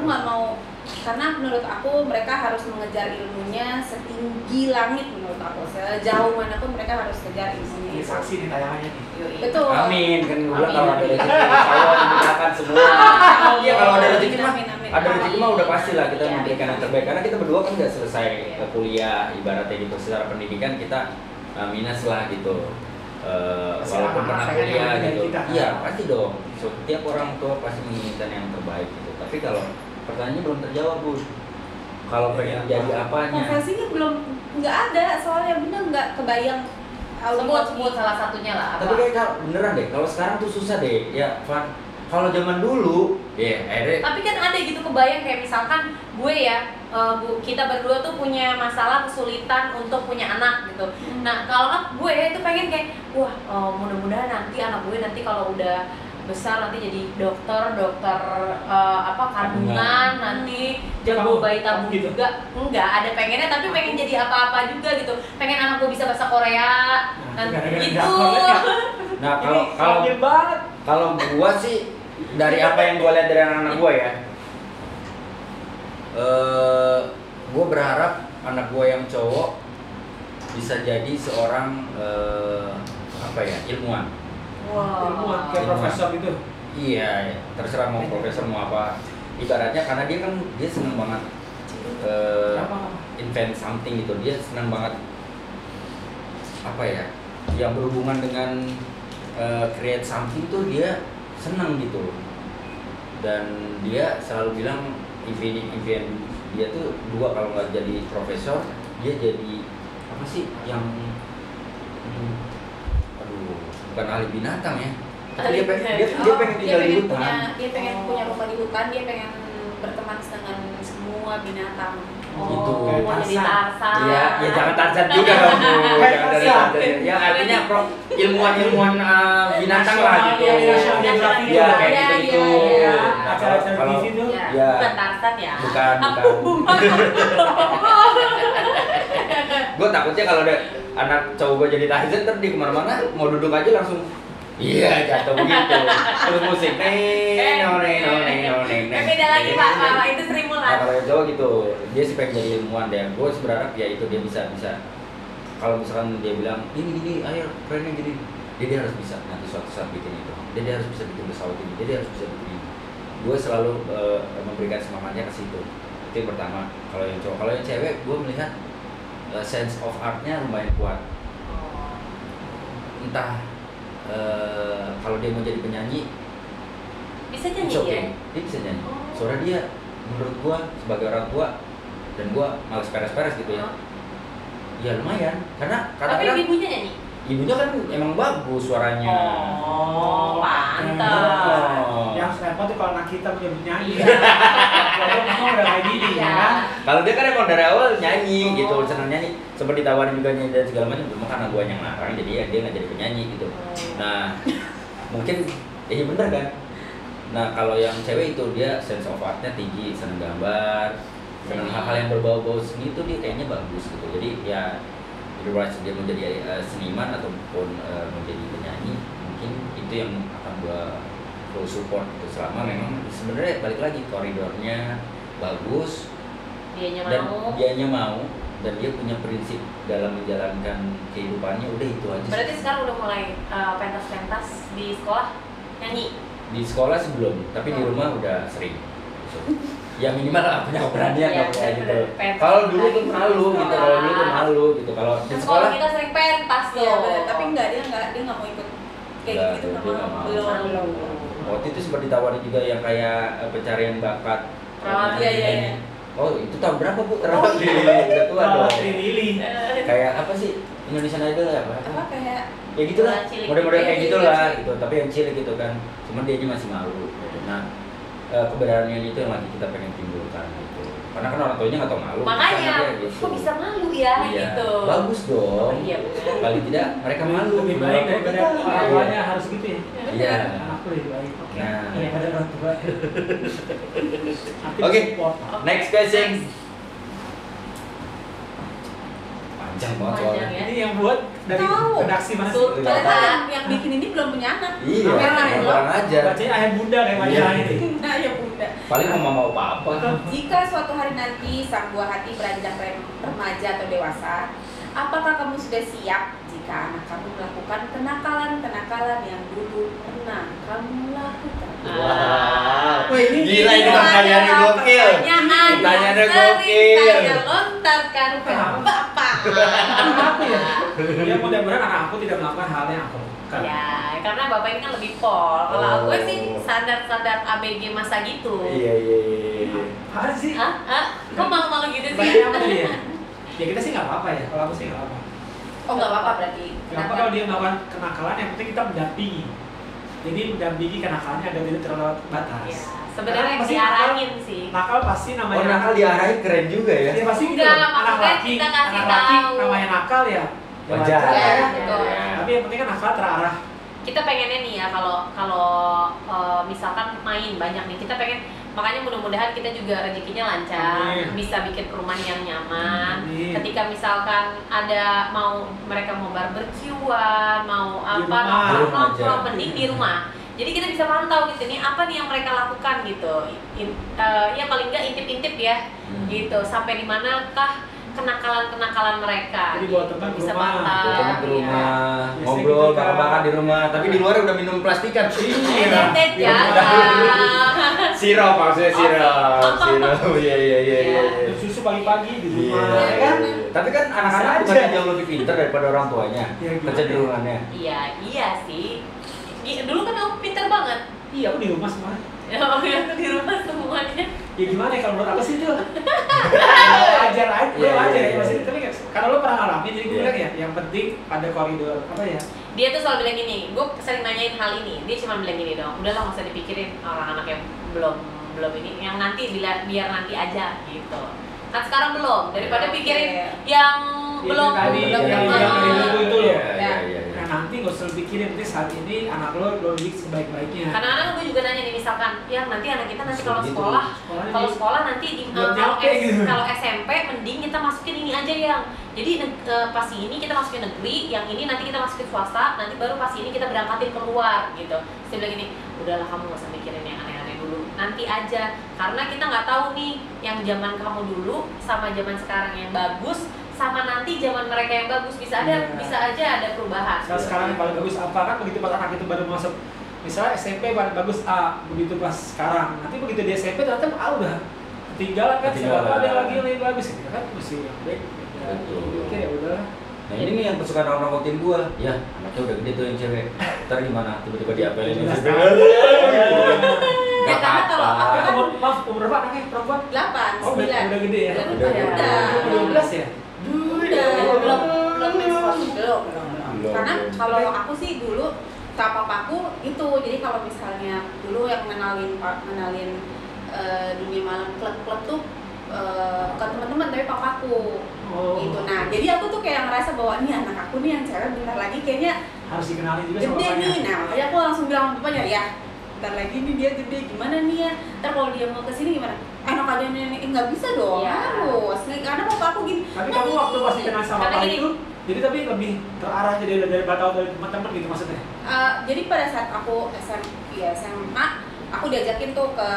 nggak mau, karena menurut aku mereka harus mengejar ilmunya setinggi langit menurut aku, sejauh manapun mereka harus kejar ilmunya. Ini saksi nih tayangannya nih. Betul. amin kan gua bilang kalau ada rezeki Allah dimudahkan semua. Iya kalau ada rezeki mah Amin. ada rezeki mah udah pasti lah kita Iya. memberikan yang terbaik karena kita berdua kan nggak selesai kuliah ibaratnya gitu secara pendidikan kita minus lah gitu. Walaupun pernah anak-anak pengen kuliah yang gitu, kita. iya pasti dong. Setiap orang tua pasti menginginkan yang terbaik gitu. Tapi kalau pertanyaannya belum terjawab Bu. Kalau pengen jadi apanya? Profesinya belum, nggak ada, soalnya bener nggak kebayang. Sebut salah satunya lah. Tapi Apa? kayak beneran deh. Kalau sekarang tuh susah deh. Ya, Van. Kalau zaman dulu, ya akhirnya Tapi kan ada gitu kebayang kayak misalkan gue ya, kita berdua tuh punya masalah kesulitan untuk punya anak gitu. Nah kalau kan gue itu pengen kayak, wah mudah-mudahan nanti anak gue nanti kalau udah besar nanti jadi dokter kandungan, nanti jago Kamu- bayi tabung kamu gitu? juga. Enggak, ada pengennya tapi pengen jadi apa-apa juga gitu. Pengen anak gue bisa bahasa Korea, Nah, nanti gara-gara gitu. drakor ya. nah Ini family banget. kalau gua sih dari apa yang gua lihat dari anak-anak gua ya, gua berharap anak gua yang cowok bisa jadi seorang apa ya ilmuwan. Ilmuwan kayak Ilmuwan. profesor gitu. Iya, terserah mau profesor mau apa. Ibaratnya karena dia seneng banget Apa? invent something gitu. Dia seneng banget apa ya yang berhubungan dengan create something tuh dia seneng gitu. Dan dia selalu bilang impian dia tuh dua, kalau nggak jadi profesor dia jadi apa sih yang aduh bukan ahli binatang ya. Tapi dia pengen tinggal di hutan. Dia pengen punya rumah di hutan, dia pengen berteman dengan semua binatang. Gitu. Oh, mau jadi Tarzan. Iya, ya jangan Tarzan juga dong Bu. Kayak Jangan dari Tarzan. Tarzan. Ya artinya ilmuwan binatang lah gitu. Iya, National Geographic Iya, itu. kayak Iya, gitu. iya, iya. Nah, Acara-acara kalau TV tuh. Ya, Ya. bukan Tarzan ya. bukan. Gue takutnya kalau ada anak cowok gue jadi Tarzan ntar di kemana-mana mau duduk aja langsung iya jatuh begitu terus musik neng Beda lagi Pak, itu Sri nah Mulat. kalau yang cowok gitu dia sih pengen jadi ilmuwan deh. Gue berharap ya itu dia bisa kalau misalkan dia bilang ini ayo kerennya gini dia harus bisa nanti suatu saat bikin itu, dia harus bisa bikin pesawat ini, dia harus bisa bikin ini. Gue selalu memberikan semangatnya ke situ. Itu yang pertama. Kalau yang cowok, kalau yang cewek gue melihat sense of artnya lumayan kuat. Entah kalau dia mau jadi penyanyi Bisa it's nyanyi okay. ya? Dia bisa nyanyi. Oh. Suara dia menurut gua sebagai orang tua dan gua males peres-peres gitu ya. Ya lumayan karena Tapi kadang-kadang ibunya nyanyi? ibunya kan emang bagus suaranya. Oh, pantas. Oh. Yang repot tuh kalau anak kita punya penyanyi. Iya. Kalau ngomong udah kayak gini ya kan. Kalau dia kan emang dari awal nyanyi Oh. gitu, senang nyanyi. Sempat ditawarin juga nyanyi dan segala macam, cuma karena gua yang larang jadi ya dia nggak jadi penyanyi gitu. Nah, mungkin iya bener kan. Nah kalau yang cewek itu dia sense of artnya tinggi, seneng gambar, seneng hal-hal yang berbau-bau seni itu dia kayaknya bagus gitu. Jadi ya dia mau jadi seniman ataupun mau jadi penyanyi, mungkin itu yang akan gua full support gitu selama memang sebenarnya balik lagi koridornya bagus Dianya dan mau. dianya mau dan dia punya prinsip dalam menjalankan kehidupannya, udah itu aja. Berarti sekarang udah mulai pentas-pentas di sekolah nyanyi? Di sekolah sih belum, tapi di rumah udah sering. Ya minimal lah punya keberanian Iya, kayak gitu. pentas. Kalau dulu tuh malu gitu, kalau dulu tuh malu gitu. Kalau di Di sekolah kita sering pentas tuh. Iya benar, tapi dia nggak mau ikut kayak Nggak, gitu dia nggak mau. belum. waktu itu sempat ditawari juga yang kayak pencarian bakat. Oh, iya. Oh itu tahun berapa Bu? Udah tua dong. Lili. Kayak apa sih Indonesian Idol ya? Apa kayak Ya gitulah, Cilik. model-model kayak Iya, gitulah cilik. gitu. Tapi yang cilik gitu kan, cuman dia aja masih malu. Nah keberanian itu yang lagi kita pengen timbulkan gitu. Karena kan orang tuanya nggak tahu malu. Makanya, Makanya dia kok bisa malu ya Iya. gitu. Bagus dong. Iya benar. Paling tidak mereka malu. Lebih baik Walaupun daripada kita- orang tuanya harus gitu ya. Iya. Anakku lebih baik. Oke. Nah. Daripada orang tua. Nanti Oke. support. Next question. Panjang banget Panjang soalnya. ya. Ini yang buat dari Tahu. redaksi mana sih? Sultan. ternyata yang bikin ini belum punya anak. Iya, Apa? kurang aja. Bacanya ayat bunda kayak Iya. majalah ini. Nah ya bunda. Paling mau apa-apa. Jika suatu hari nanti sang buah hati beranjak remaja atau dewasa, apakah kamu sudah siap jika anak kamu melakukan kenakalan-kenakalan yang dulu pernah kamu lakukan? Wow. Wih, ini Gila ini pertanyaannya gokil. Pertanyaannya gokil. Saya lontarkan ke Bapak. Apa ya? Ya mudah-mudahan anak aku tidak melakukan hal yang aku lakukan. Ya, karena Bapak ini kan lebih pol. Kalau Oh. gue sih standar-standar ABG masa gitu. Iya. Apa sih? Hah? Hah? Kok malu-malu gitu sih? Banyak apa tadi ya? Ya kita sih nggak apa-apa ya. Kalau aku sih nggak apa-apa. Oh nggak apa-apa berarti. Kenapa kalau dia melakukan kenakalan yang penting kita mendampingi. Jadi mendampingi kenakalannya agar tidak terlalu batas. Ya, sebenarnya Karena pasti diarahin sih. Nakal pasti namanya. Oh nakal diarahin keren juga ya. Ya pasti gitu. Enggak, Anak maksudnya laki, kita kasih anak laki tahu. namanya nakal ya. Wajar. ya. Ya, betul. Tapi yang penting kan nakal terarah. Kita pengennya nih ya kalau misalkan main banyak nih, kita pengen, makanya mudah-mudahan kita juga rezekinya lancar, Amin. bisa bikin rumah yang nyaman. Amin. Ketika misalkan ada mereka mau barbekyuan, mau Di apa rumah. Di rumah aja. nongkrong mending di rumah. Jadi kita bisa pantau gitu nih apa nih yang mereka lakukan gitu. Ya paling nggak intip-intip ya gitu. Sampai di manakah kenakalan-kenakalan mereka. Jadi bawa teman ke bisa rumah. pantau. Bawa teman ke iya. rumah, Biasanya ngobrol, kita- bakar-bakar di rumah. Tapi di luar udah minum plastikan. Iya. Tet Di rumah. jangan. Sirup maksudnya sirup. Sirup. Iya. Terus susu pagi-pagi di Iya. rumah. Ya kan? Tapi kan anak-anak Bisa bukan aja. jauh lebih pintar daripada orang tuanya. Ya, gimana? Kecenderungannya. Iya sih. Dulu kan aku pintar banget. Iya, aku di rumah semua. Oh ya, di rumah semuanya. Ya gimana ya kalau menurut aku sih itu? Wajar aja, Iya, wajar iya, ya. iya. Maksudnya tapi karena lo pernah ngalamin jadi gue Iya. bilang ya, yang penting ada koridor apa ya? Dia tuh selalu bilang gini, gue sering nanyain hal ini. Dia cuma bilang gini dong, udahlah nggak usah dipikirin orang anak yang belum ini, yang nanti biar nanti aja gitu. Kan sekarang belum, daripada Oke. pikirin yang Ya, belum tadi, belum yang belum- bilang dari dulu itu loh. Iya. Nah nanti gak usah pikirin, penting saat ini anak lo didik sebaik-baiknya. Kadang-kadang gue juga nanya nih, misalkan, ya nanti anak kita nanti kalau Gitu. sekolah, Sekolahnya kalau di- sekolah nanti Buat nyampe gitu. kalau SMP mending kita masukin ini aja yang, jadi pas ini kita masukin negeri, yang ini nanti kita masukin swasta, nanti baru pas ini kita berangkatin keluar gitu. Saya bilang gini, udahlah kamu gak usah mikirin yang aneh-aneh dulu, nanti aja, karena kita nggak tahu nih yang zaman kamu dulu sama zaman sekarang yang bagus sama nanti zaman mereka yang bagus bisa Iya. aja ada perubahan. Sekarang yang paling bagus apa kan begitu pas anak itu baru masuk misalnya SMP paling bagus A, begitu pas sekarang nanti begitu di SMP ternyata A udah ketinggalan kan, siapa ada lagi yang lebih bagus gitu kan, mesti yang baik. Betul. Oke ya udah. Nah ini nih yang kesukaan orang ngomongin gua. Ya, anaknya udah gede tuh yang cewek. Ntar gimana? Tiba-tiba diapelin. Jelas Gak tahu. Ya, karena kalau apa-apa. Tapi kamu maaf umur berapa anaknya perempuan? 8, Oh 9. udah gede ya. Udah gede. Udah. 12 ya. Belum menstruasi, belum. Belum. Karena kalau aku sih dulu sama papaku itu, jadi kalau misalnya dulu yang mengenalin dunia malam klub-klub tuh bukan teman-teman tapi papaku gitu. Nah jadi aku tuh kayak ngerasa bahwa nih anak aku nih yang cewek bentar lagi kayaknya Harus dikenalin juga sama gede bapaknya. nih. Nah makanya aku langsung bilang sama bapaknya, ya bentar lagi nih dia gede, gimana nih ya, ntar kalau dia mau kesini gimana, anak aja nenek nggak bisa dong, Iya. harus karena papa aku gini. Tapi kamu waktu pas dikenal sama Karena bapak gini. itu, jadi tapi lebih terarah jadi dari tahu dari teman-teman gitu maksudnya. Jadi pada saat aku SMA, aku diajakin tuh ke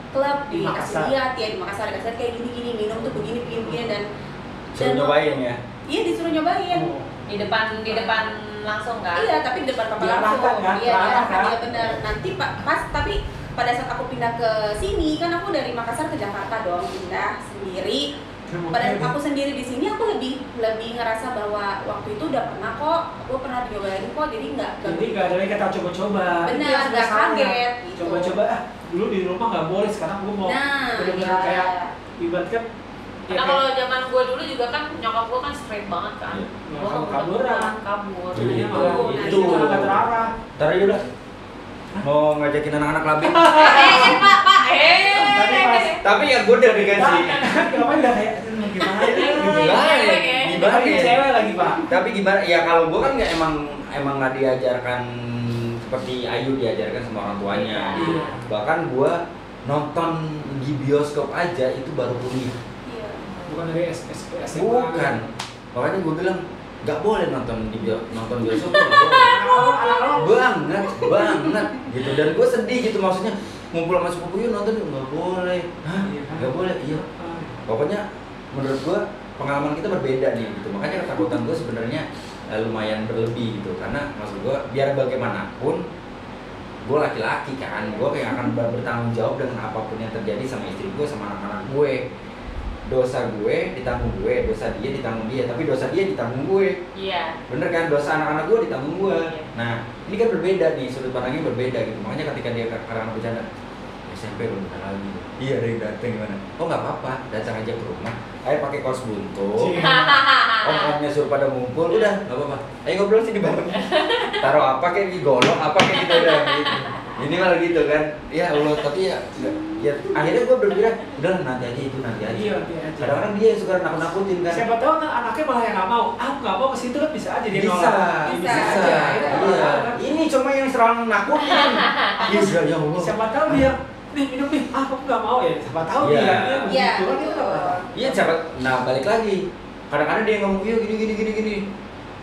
klub, Di dikasih Makassar. lihat ya di Makassar, dikasih lihat kayak gini-gini, minum tuh begini, dan Suruh nyobain ya. Iya, disuruh nyobain. Oh. Di depan langsung kan? Iya, tapi di depan papa Diarahkan langsung. kan? Iya, diarahkan, Diarahkan. iya benar. Nanti pas tapi pada saat aku pindah ke sini kan aku dari Makassar ke Jakarta dong, pindah sendiri. Pada saat aku sendiri di sini aku lebih ngerasa bahwa waktu itu udah pernah kok, aku pernah nyobain kok, jadi nggak ada lagi kata coba-coba. Benar, Itu yang nggak salah. kaget gitu. Coba-coba dulu di rumah nggak boleh, sekarang gue mau Nah, benar-benar iya. kayak ibaratkan Karena kalau zaman gue dulu juga kan nyokap gue kan straight banget kan. Iya. Gue Kamu mau kaburan. kabur. Iya, itu itu. nggak terarah. Ntar aja udah. Mau ngajakin anak-anak labing. Pak. Tadi pas Tapi ya gue udah dikasih. Ngapain udah kayak gimana ya? Gimana Tapi ya? cewek lagi pak. Tapi gimana? Ya kalau gue kan nggak emang nggak diajarkan seperti Ayu diajarkan sama orang tuanya. Iya. Bahkan gue nonton di bioskop aja itu baru kuliah. Iya. Bukan dari SMA. Bukan. Makanya gue bilang nggak boleh nonton bioskop. Nggak boleh. banget gitu. Dan gue sedih gitu, maksudnya ngumpul sama sepupu yuk nonton yuk, nggak boleh. Hah? Nggak boleh? Iya. Pokoknya menurut gue pengalaman kita berbeda nih gitu. Makanya ketakutan gue sebenarnya lumayan berlebih gitu, karena maksud gue biar bagaimanapun gue laki-laki kan, gue kayak akan bertanggung jawab dengan apapun yang terjadi sama istri gue, sama anak-anak gue. Dosa gue ditanggung gue, dosa dia ditanggung dia, tapi dosa dia ditanggung gue. Iya. Bener kan? Dosa anak-anak gue ditanggung gue. Iya. Nah, ini kan berbeda nih, sudut pandangnya berbeda gitu. Makanya ketika dia kadang bercanda, SMP belum kenal lagi. Iya, dari datang gimana? Oh nggak apa-apa, datang aja ke rumah. Ayo pakai kaos buntung. Om-omnya suruh pada ngumpul, udah nggak apa-apa. Ayo ngobrol sih di bareng. Taruh apa kayak digolong, apa kayak gitu udah gitu. Ini malah gitu kan. Ya Allah, tapi ya akhirnya gue berpikir, udah nanti aja itu nanti aja. Iya, nanti aja. Kadang-kadang dia yang suka nakut-nakutin kan. Siapa tahu anaknya malah yang nggak mau. Aku nggak mau ke situ kan bisa aja dia Bisa, nolak. bisa. aja. Iya. Ini cuma yang serang nakutin. Iya, sudah ya Allah. Siapa tahu dia nih minum nih, aku nggak mau ya. Siapa tahu Iya. dia Iya, begitu kan kita betul. nggak tahu. Iya, siapa? Nah, balik lagi. Kadang-kadang dia ngomong, iya gini.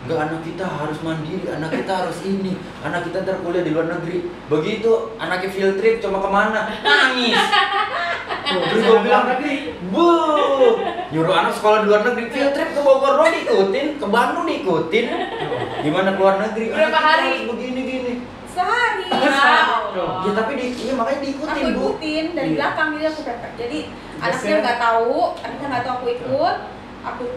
Enggak, anak kita harus mandiri, anak kita harus ini, anak kita ntar kuliah di luar negeri. Begitu anaknya field trip cuma kemana, nangis. Terus gue bilang tadi, bu, nyuruh anak sekolah di luar negeri, field trip ke Bogor doang diikutin, ke Bandung diikutin. Gimana keluar negeri? Berapa Anak kita hari? harus begini. Sehari. Wow. Ya tapi iya makanya diikutin Aku bu. ikutin dari Iya. belakang, jadi aku pepet. Jadi anaknya Biasanya- nggak tahu aku ikut.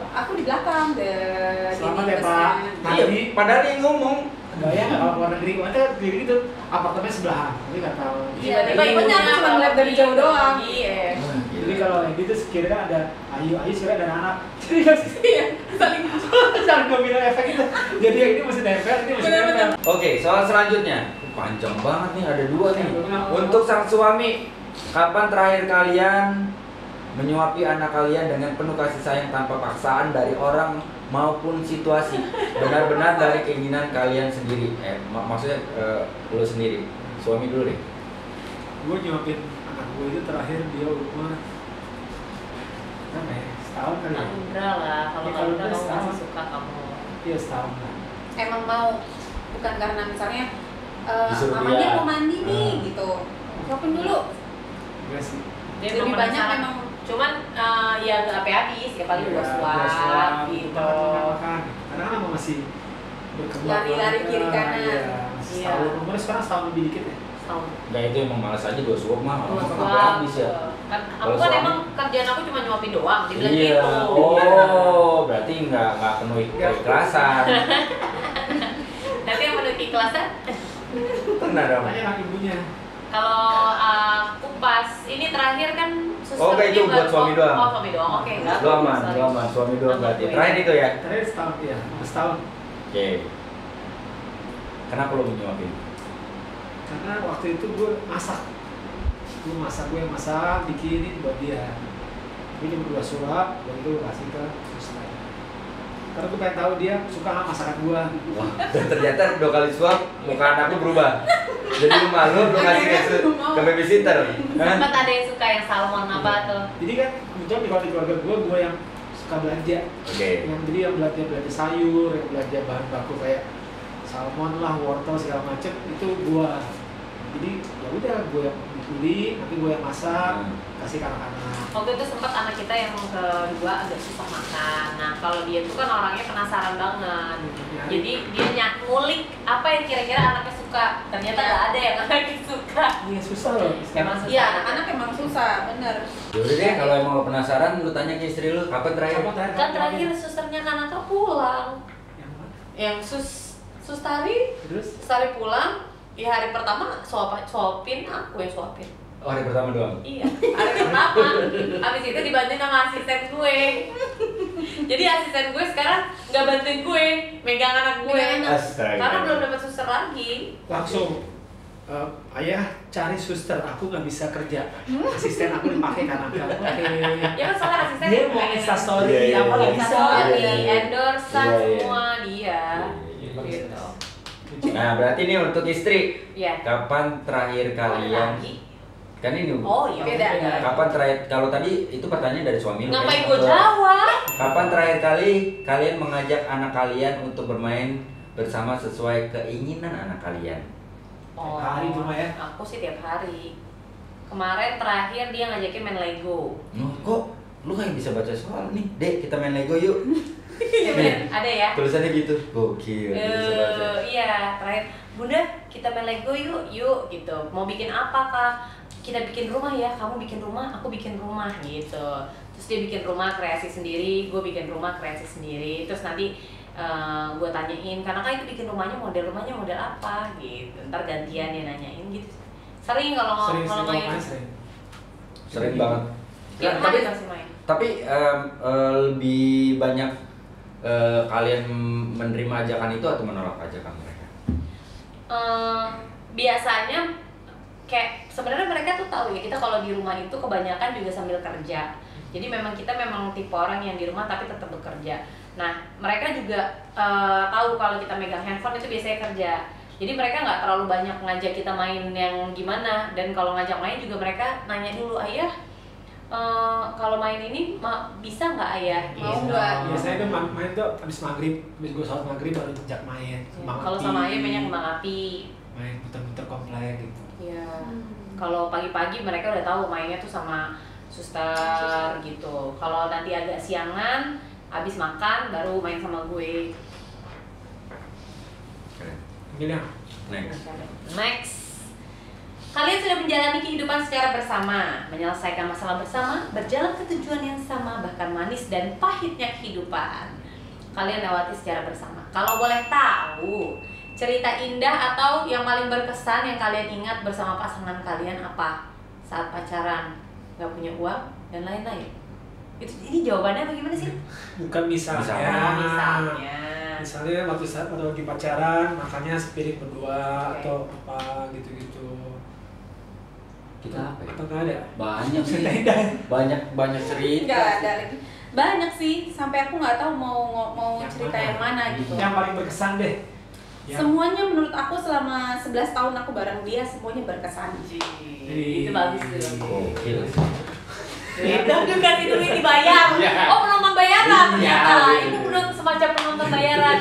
Aku di belakang deh. Selamat Jadi ya, Pak. busnya. Iya, padahal dia ngomong. Bayang nggak kalau keluar negeri, kemarin kan kayak gitu apartemen sebelahan, tapi nggak tahu. Iya, Tiba-tiba iya, ibunya aku cuma ngeliat dari jauh doang. Iya. Jadi kalau yang gitu sekiranya kan ada Ayu sekiranya ada anak. Jadi nggak sih Iya, saling saling dominan efek itu. Jadi yang ini mesti nempel, ini mesti Bener-bener. nempel. Oke, soal selanjutnya. Panjang banget nih, ada dua nih. Iya. Untuk sang suami, kapan terakhir kalian menyuapi anak kalian dengan penuh kasih sayang tanpa paksaan dari orang maupun situasi, benar-benar dari keinginan kalian sendiri? Maksudnya lo sendiri, suami dulu deh. Gue nyuapin anak gue itu terakhir dia umur berapa ya? Setahun kali ya? Enggak lah, kalau Ya, kamu kalau udah udah kamu setahun. masih suka kamu. Iya setahun lah. emang mau, bukan karena misalnya Disuruh mamanya dia. mau mandi nih gitu. Suapin dulu. Enggak sih. Dia Lebih memang banyak penasaran. memang. Cuman ya nggak sampai habis ya paling Iya, gua gua suap gitu. makan. Karena kan emang masih berkembang. Lari-lari banget. kiri kanan. Iya, masih Iya. setahun. Umurnya sekarang setahun lebih dikit ya. Setahun. Nah itu emang malas aja gue suap mah, Gua orang suap. sampai habis ya. Kan aku Kalau kan suami- emang kerjaan aku cuma nyuapin doang, dia bilang Iya. gitu. Oh, berarti nggak penuh keikhlasan. Tapi yang menurut keikhlasan, Pernah dong. Tanya anak ibunya. kalau aku pas ini terakhir kan Oh, enggak, itu buat suami doang. Oh, suami doang. Oke, enggak. Lo aman, Sorry. lo aman, suami doang Aman berarti. gue. Terakhir itu ya. Terakhir setahun ya, setahun. Oke. Kenapa lo menyuapin? Karena waktu itu gue masak, gue yang masak, bikinin buat dia. Gue cuma 2 suap, dan itu gue kasih ke suster. Karena gue pengen tahu dia suka sama masakan gue. Wah, dan ternyata 2 kali suap muka anak lu berubah. Jadi lu malu, lu ngasih ke babysitter. Hah? Sempat ada yang suka yang salmon apa tuh? Jadi kan kebetulan di keluarga gue yang suka belanja. Oke. Yang jadi yang belanja sayur, yang belanja bahan baku kayak salmon lah, wortel segala macem itu gue. Jadi ya udah gue yang beli, nanti gue yang masak, kasih ke anak-anak. Waktu itu sempat anak kita yang kedua agak susah makan. Nah kalau dia tuh kan orangnya penasaran banget. Jadi dia ngulik apa yang kira-kira anaknya suka. Ternyata nggak ada yang anaknya suka. Iya susah loh. Emang susah. Iya, anak-anak emang susah, bener. Yaudah deh, kalau emang lo penasaran, lu tanya ke istri lu, kapan terakhir? Kan terakhir susternya Kanaka pulang. Yang mana? Yang Sustari pulang. Ya hari pertama suapin, aku yang suapin. Oh, hari pertama doang? Iya, hari pertama. Abis itu dibantuin sama asisten gue. Jadi asisten gue sekarang nggak bantuin gue, megang anak gue. Astaga. Karena belum dapat suster lagi. Langsung ayah cari suster, aku nggak bisa kerja. Asisten aku dipakai Kanaka. Oke. Ya kan soalnya asisten Dia mau instastory Iya, apa nggak iya. bisa. di endorsean Iya, iya. semua dia. Iya. Gitu. Nah, berarti nih untuk istri, Iya. kapan terakhir kalian? Lagi? Kan ini. Oh iya. Beda. Kapan terakhir? Kalau tadi itu pertanyaan dari suami lu. Ngapain kayaknya. gue jawab? Kapan terakhir kali kalian mengajak anak kalian untuk bermain bersama sesuai keinginan anak kalian? Oh, Tiap hari cuma ya? Aku sih tiap hari. Kemarin terakhir dia ngajakin main Lego. Kok lu kayak bisa baca soal nih? Dek, kita main Lego yuk. Ada ya? Tulisannya gitu. Gokil, bisa baca. Iya, terakhir Bunda kita main Lego yuk gitu. Mau bikin apa Kak? Kita bikin rumah ya, kamu bikin rumah, aku bikin rumah gitu. Terus dia bikin rumah kreasi sendiri, gue bikin rumah kreasi sendiri. Terus nanti gue tanyain, karena kan itu bikin rumahnya model apa gitu. Ntar gantian dia nanyain gitu. Sering kalau main. Sering banget. Tiap Nah, hari pasti main. tapi lebih banyak kalian menerima ajakan itu atau menolak ajakan mereka? Biasanya kayak sebenarnya mereka tuh tahu ya, kita kalau di rumah itu kebanyakan juga sambil kerja. Jadi kita memang tipe orang yang di rumah tapi tetap bekerja. Nah mereka juga tahu kalau kita megang handphone itu biasanya kerja. Jadi mereka nggak terlalu banyak ngajak kita main yang gimana. Dan kalau ngajak main juga mereka nanya dulu, ayah kalau main ini bisa nggak ayah? Mau nggak? Biasanya tuh main tuh habis maghrib, habis gue sholat maghrib baru diajak main. Kalau sama ayah mainnya kembang api. Main puter-puter komplek gitu. Iya. Kalau pagi-pagi mereka udah tahu mainnya tuh sama suster gitu. Kalau nanti agak siangan, habis makan baru main sama gue. Gini ya. Next. Kalian sudah menjalani kehidupan secara bersama, menyelesaikan masalah bersama, berjalan ke tujuan yang sama, bahkan manis dan pahitnya kehidupan. Kalian lewati secara bersama. Kalau boleh tahu, cerita indah atau yang paling berkesan yang kalian ingat bersama pasangan kalian apa? Saat pacaran, nggak punya uang, dan lain-lain. Ini jawabannya bagaimana sih? Bukan misalnya. Misalnya waktu lagi pacaran, makannya sepiring berdua atau apa gitu-gitu. Kita apa ya? Atau nggak ada? Banyak sih. banyak cerita. Nggak ada lagi. Banyak sih, sampai aku nggak tahu mau cerita yang mana gitu. Yang paling berkesan deh. Semuanya menurut aku selama 11 tahun aku bareng dia, semuanya berkesan. Itu bagus tuh. Gokil. Udah kasih duit dibayar. Oh penonton bayaran ternyata. Itu menurut semacam penonton bayaran.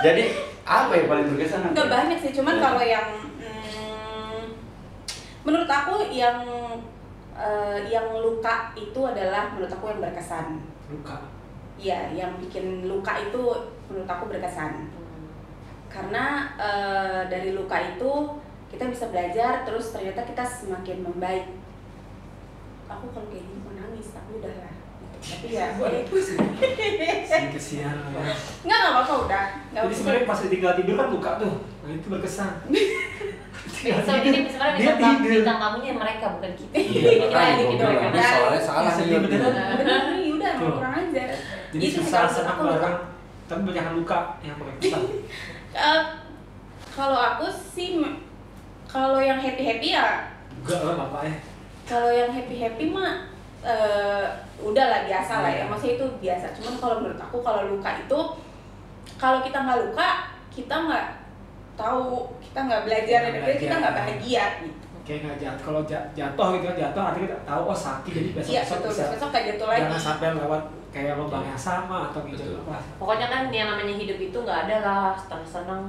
Jadi apa yang paling berkesan? Nggak banyak sih, cuman kalau yang menurut aku yang luka itu adalah menurut aku yang berkesan. Luka. Iya, yang bikin luka itu menurut aku berkesan. Karena dari luka itu kita bisa belajar, terus ternyata kita semakin membaik. Aku kalau kayak gini mau nangis, tapi udahlah. Tapi ya, Kesian lah ya. nggak apa-apa udah. Jadi sebenarnya pas ditinggal tidur kan luka tuh. Nah itu berkesan. So ini sebenarnya bintang tamunya mereka bukan kita. Iya, Kita yang bikin mereka. Ini soalnya salah Iya, nih. beneran. Bener nih, udah Tuh. kurang aja. Jadi Itu susah kalau senang aku luka. bareng, tapi banyak luka yang berkesan. Kalau aku sih, kalau yang happy ya. Enggak lah bapak ya. Kalau yang happy mah udahlah biasa lah ya, maksudnya itu biasa. Cuman kalau menurut aku kalau luka itu, kalau kita nggak luka, kita nggak tahu, kita nggak belajar dan kita nggak bahagia gitu. Kayak nggak jatuh, kalau jatuh gitu kan, jatuh artinya kita tahu oh sakit, jadi besok Iya besok betul, bisa besok nggak jatuh lagi. jangan sampai lewat kayak lubang yang sama atau gitu Betul. apa? Pokoknya kan yang namanya hidup itu nggak ada lah senang-senang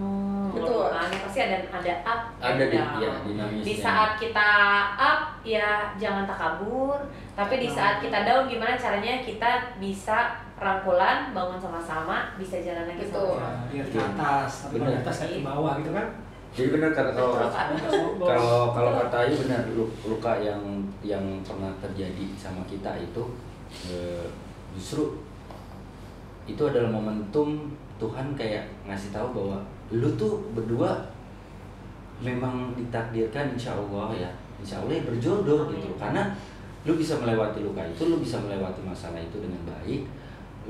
Betul. kan, pasti ada up Ada and down. ya dinamisnya. Di saat kita up ya jangan takabur, tapi di saat kita down gimana caranya kita bisa rangkulan, bangun sama-sama, bisa jalan lagi Betul. sama-sama. Ya, lihat ke atas, tapi kalau Bener. ke atas kayak ke bawah gitu kan? Jadi benar kalau Betul, Kak. kalau kata Ayu benar, luka yang pernah terjadi sama kita itu justru itu adalah momentum Tuhan kayak ngasih tahu bahwa lu tuh berdua memang ditakdirkan insya Allah ya berjodoh gitu. Karena lu bisa melewati luka itu, lu bisa melewati masalah itu dengan baik,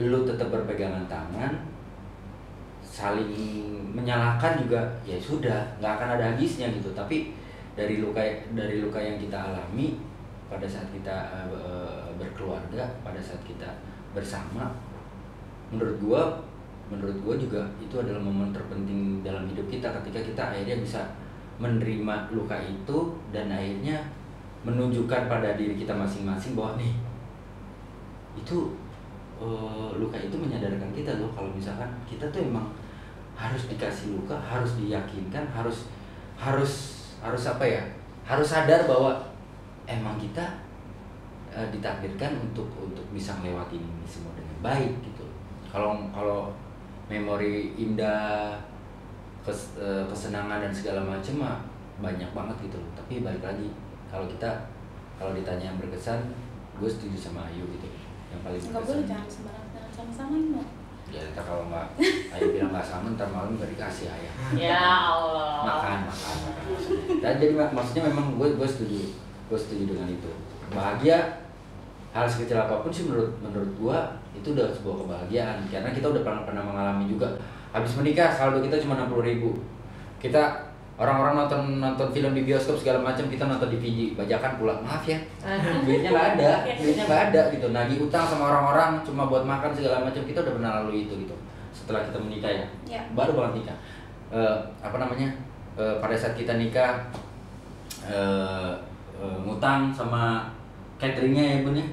lu tetap berpegangan tangan, saling menyalahkan juga ya sudah nggak akan ada habisnya gitu. Tapi dari luka yang kita alami pada saat kita berkeluarga, pada saat kita bersama, menurut gua juga itu adalah momen terpenting dalam hidup kita ketika kita akhirnya bisa menerima luka itu dan akhirnya menunjukkan pada diri kita masing-masing bahwa nih itu luka itu menyadarkan kita loh kalau misalkan kita tuh emang harus dikasih luka, harus diyakinkan, harus apa ya, harus sadar bahwa emang kita ditakdirkan untuk bisa melewati ini semua dengan baik gitu. Kalau memori indah, kesenangan dan segala macam mah banyak banget gitu loh. Tapi balik lagi kalau ditanya yang berkesan, gue setuju sama Ayu gitu. Yang paling Nggak berkesan. boleh, jangan sembarangan sama-sama ini. Ya ntar kalau nggak Ayu bilang nggak sama, ntar malam nggak dikasih ayah. Ya Allah. Makan. Dan jadi maksudnya memang gue setuju dengan itu. Bahagia hal sekecil apapun sih menurut gue itu udah sebuah kebahagiaan karena kita udah pernah mengalami juga. Habis menikah saldo kita cuma 60.000. Kita orang-orang nonton film di bioskop segala macam, kita nonton DVD bajakan pulang, maaf ya duitnya nggak ada gitu. Nagih utang sama orang-orang cuma buat makan segala macam, kita udah pernah lalui itu gitu. Setelah kita menikah ya. Baru banget nikah. Pada saat kita nikah ngutang sama cateringnya ya bun ya.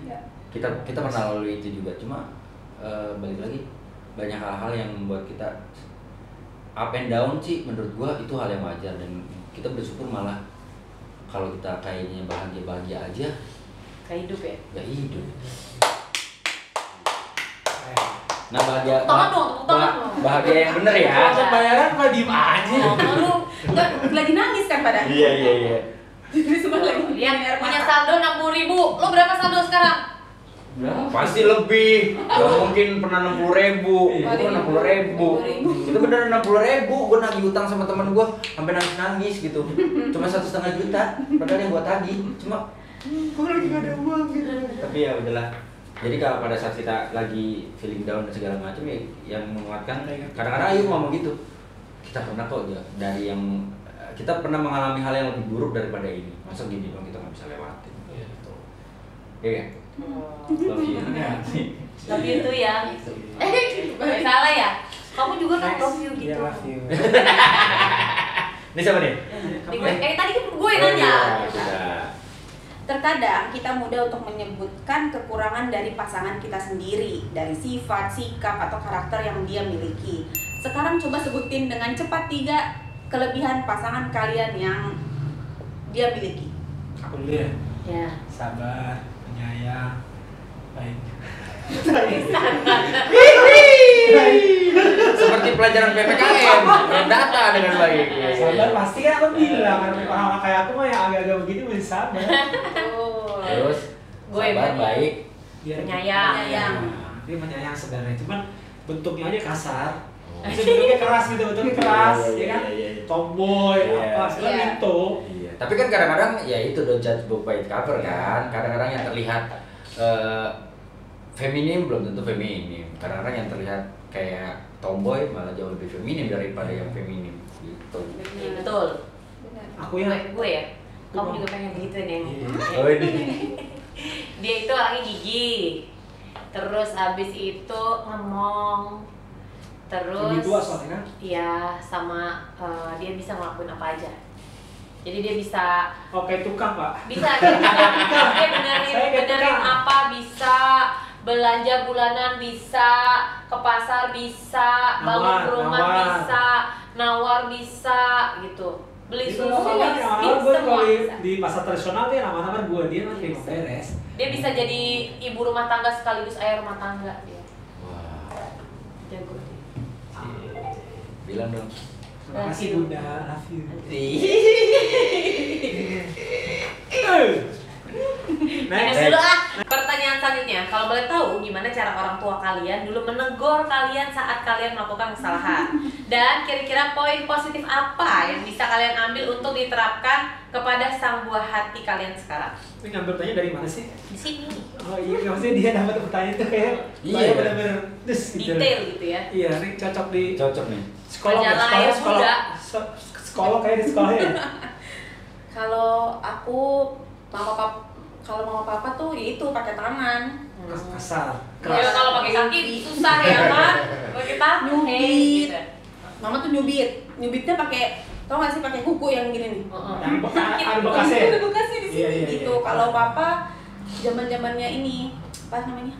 Kita pernah lalui itu juga, cuma balik lagi banyak hal-hal yang membuat kita up and down sih. Menurut gua itu hal yang wajar dan kita bersyukur malah kalau kita kayaknya bahagia aja Kayak hidup ya. gak hidup. Nah bahagia Tepuk tangan dong. bahagia yang bener ya. Langsung bayaran mah diem aja. Lu Enggak, lagi nangis kan pada? Iya. Jadi semua lagi lihat punya saldo 60.000. Lo berapa saldo sekarang? Pasti lebih. Gak mungkin pernah 60.000. Itu 60.000. Itu bener 60.000. Gue nagih utang sama teman gue sampai nangis gitu. Cuma 1,5 juta. Padahal yang gue tagih cuma gue lagi gak ada uang gitu. Tapi ya udahlah. Jadi kalau pada saat kita lagi feeling down dan segala macam ya yang menguatkan. Kadang-kadang Ayu ngomong gitu. Kita pernah kok dari yang kita pernah mengalami hal yang lebih buruk daripada ini. Masa gini dong kita nggak bisa lewatin. Iya. Love you. Tapi itu ya. Gak salah ya. Kamu juga kan love you gitu. Iya, love you. Ini siapa nih? Tadi kan gue yang nanya. Sudah. Terkadang kita mudah untuk menyebutkan kekurangan dari pasangan kita sendiri, dari sifat, sikap, atau karakter yang dia miliki. Sekarang coba sebutin dengan cepat 3 kelebihan pasangan kalian yang dia miliki. Aku dulu ya. Ya. Sabar, penyayang, baik. Seperti pelajaran PPKM, data dengan baik. Sabar pasti kan aku bilang kan orang kayak aku mah yang agak-agak begini mesti sabar. Terus Gue sabar, yang baik. Penyayang. Dia menyayang sebenarnya, cuman bentuknya aja kasar. Bentuknya keras gitu, bentuknya keras, ya kan? Tomboy, apa segala itu. Iya. Tapi kan kadang-kadang ya itu don't judge book by its cover kan. Kadang-kadang yang terlihat feminim belum tentu feminim. Kadang-kadang yang terlihat kayak tomboy malah jauh lebih feminim daripada yang feminim gitu. Iya, betul. Aku yang Gue ya. Kamu juga pengen gituin ya. Oh ini. Dia itu orangnya gigih. Terus abis itu ngomong. Terus lebih tua soalnya kan? iya, sama dia bisa ngelakuin apa aja. Jadi dia bisa Oh kayak tukang pak? dia benerin Saya kayak benerin tukang. apa bisa belanja bulanan bisa, ke pasar bisa, bangun rumah bisa, nawar bisa gitu. Beli Itu susu namanya bisa, semua bisa. di pasar tradisional dia nama-nama gue dia nanti beres. Dia bisa jadi ibu rumah tangga sekaligus ayah rumah tangga dia. Wah, Jago dia. bilang dong. Terima kasih Bunda, love you. Next dulu ah. Pertanyaan selanjutnya, kalau boleh tahu gimana cara orang tua kalian dulu menegur kalian saat kalian melakukan kesalahan? Dan kira-kira poin positif apa yang bisa kalian ambil untuk diterapkan kepada sang buah hati kalian sekarang? Ini ngambil pertanyaan dari mana sih? Di sini. Oh iya, maksudnya dia dapat pertanyaan itu kayak Iya. benar-benar dus gitu. Detail gitu ya. Iya, ini cocok di Cocok nih. sekolah, Majalah Ayah Muda. sekolah kayak di sekolah ya. Kalau aku kalau mama papa tuh ya itu pakai tangan. Kasar. Ya kalau pakai kaki susah ya kan? Pakai tangan Nyubit. gitu. Mama tuh nyubitnya pakai, tau gak sih pakai kuku yang gini nih. Yang Sakit. ada bekasnya. Ada bekasnya di sini Iya, iya, gitu. iya. Kalau papa zaman-zamannya ini apa namanya?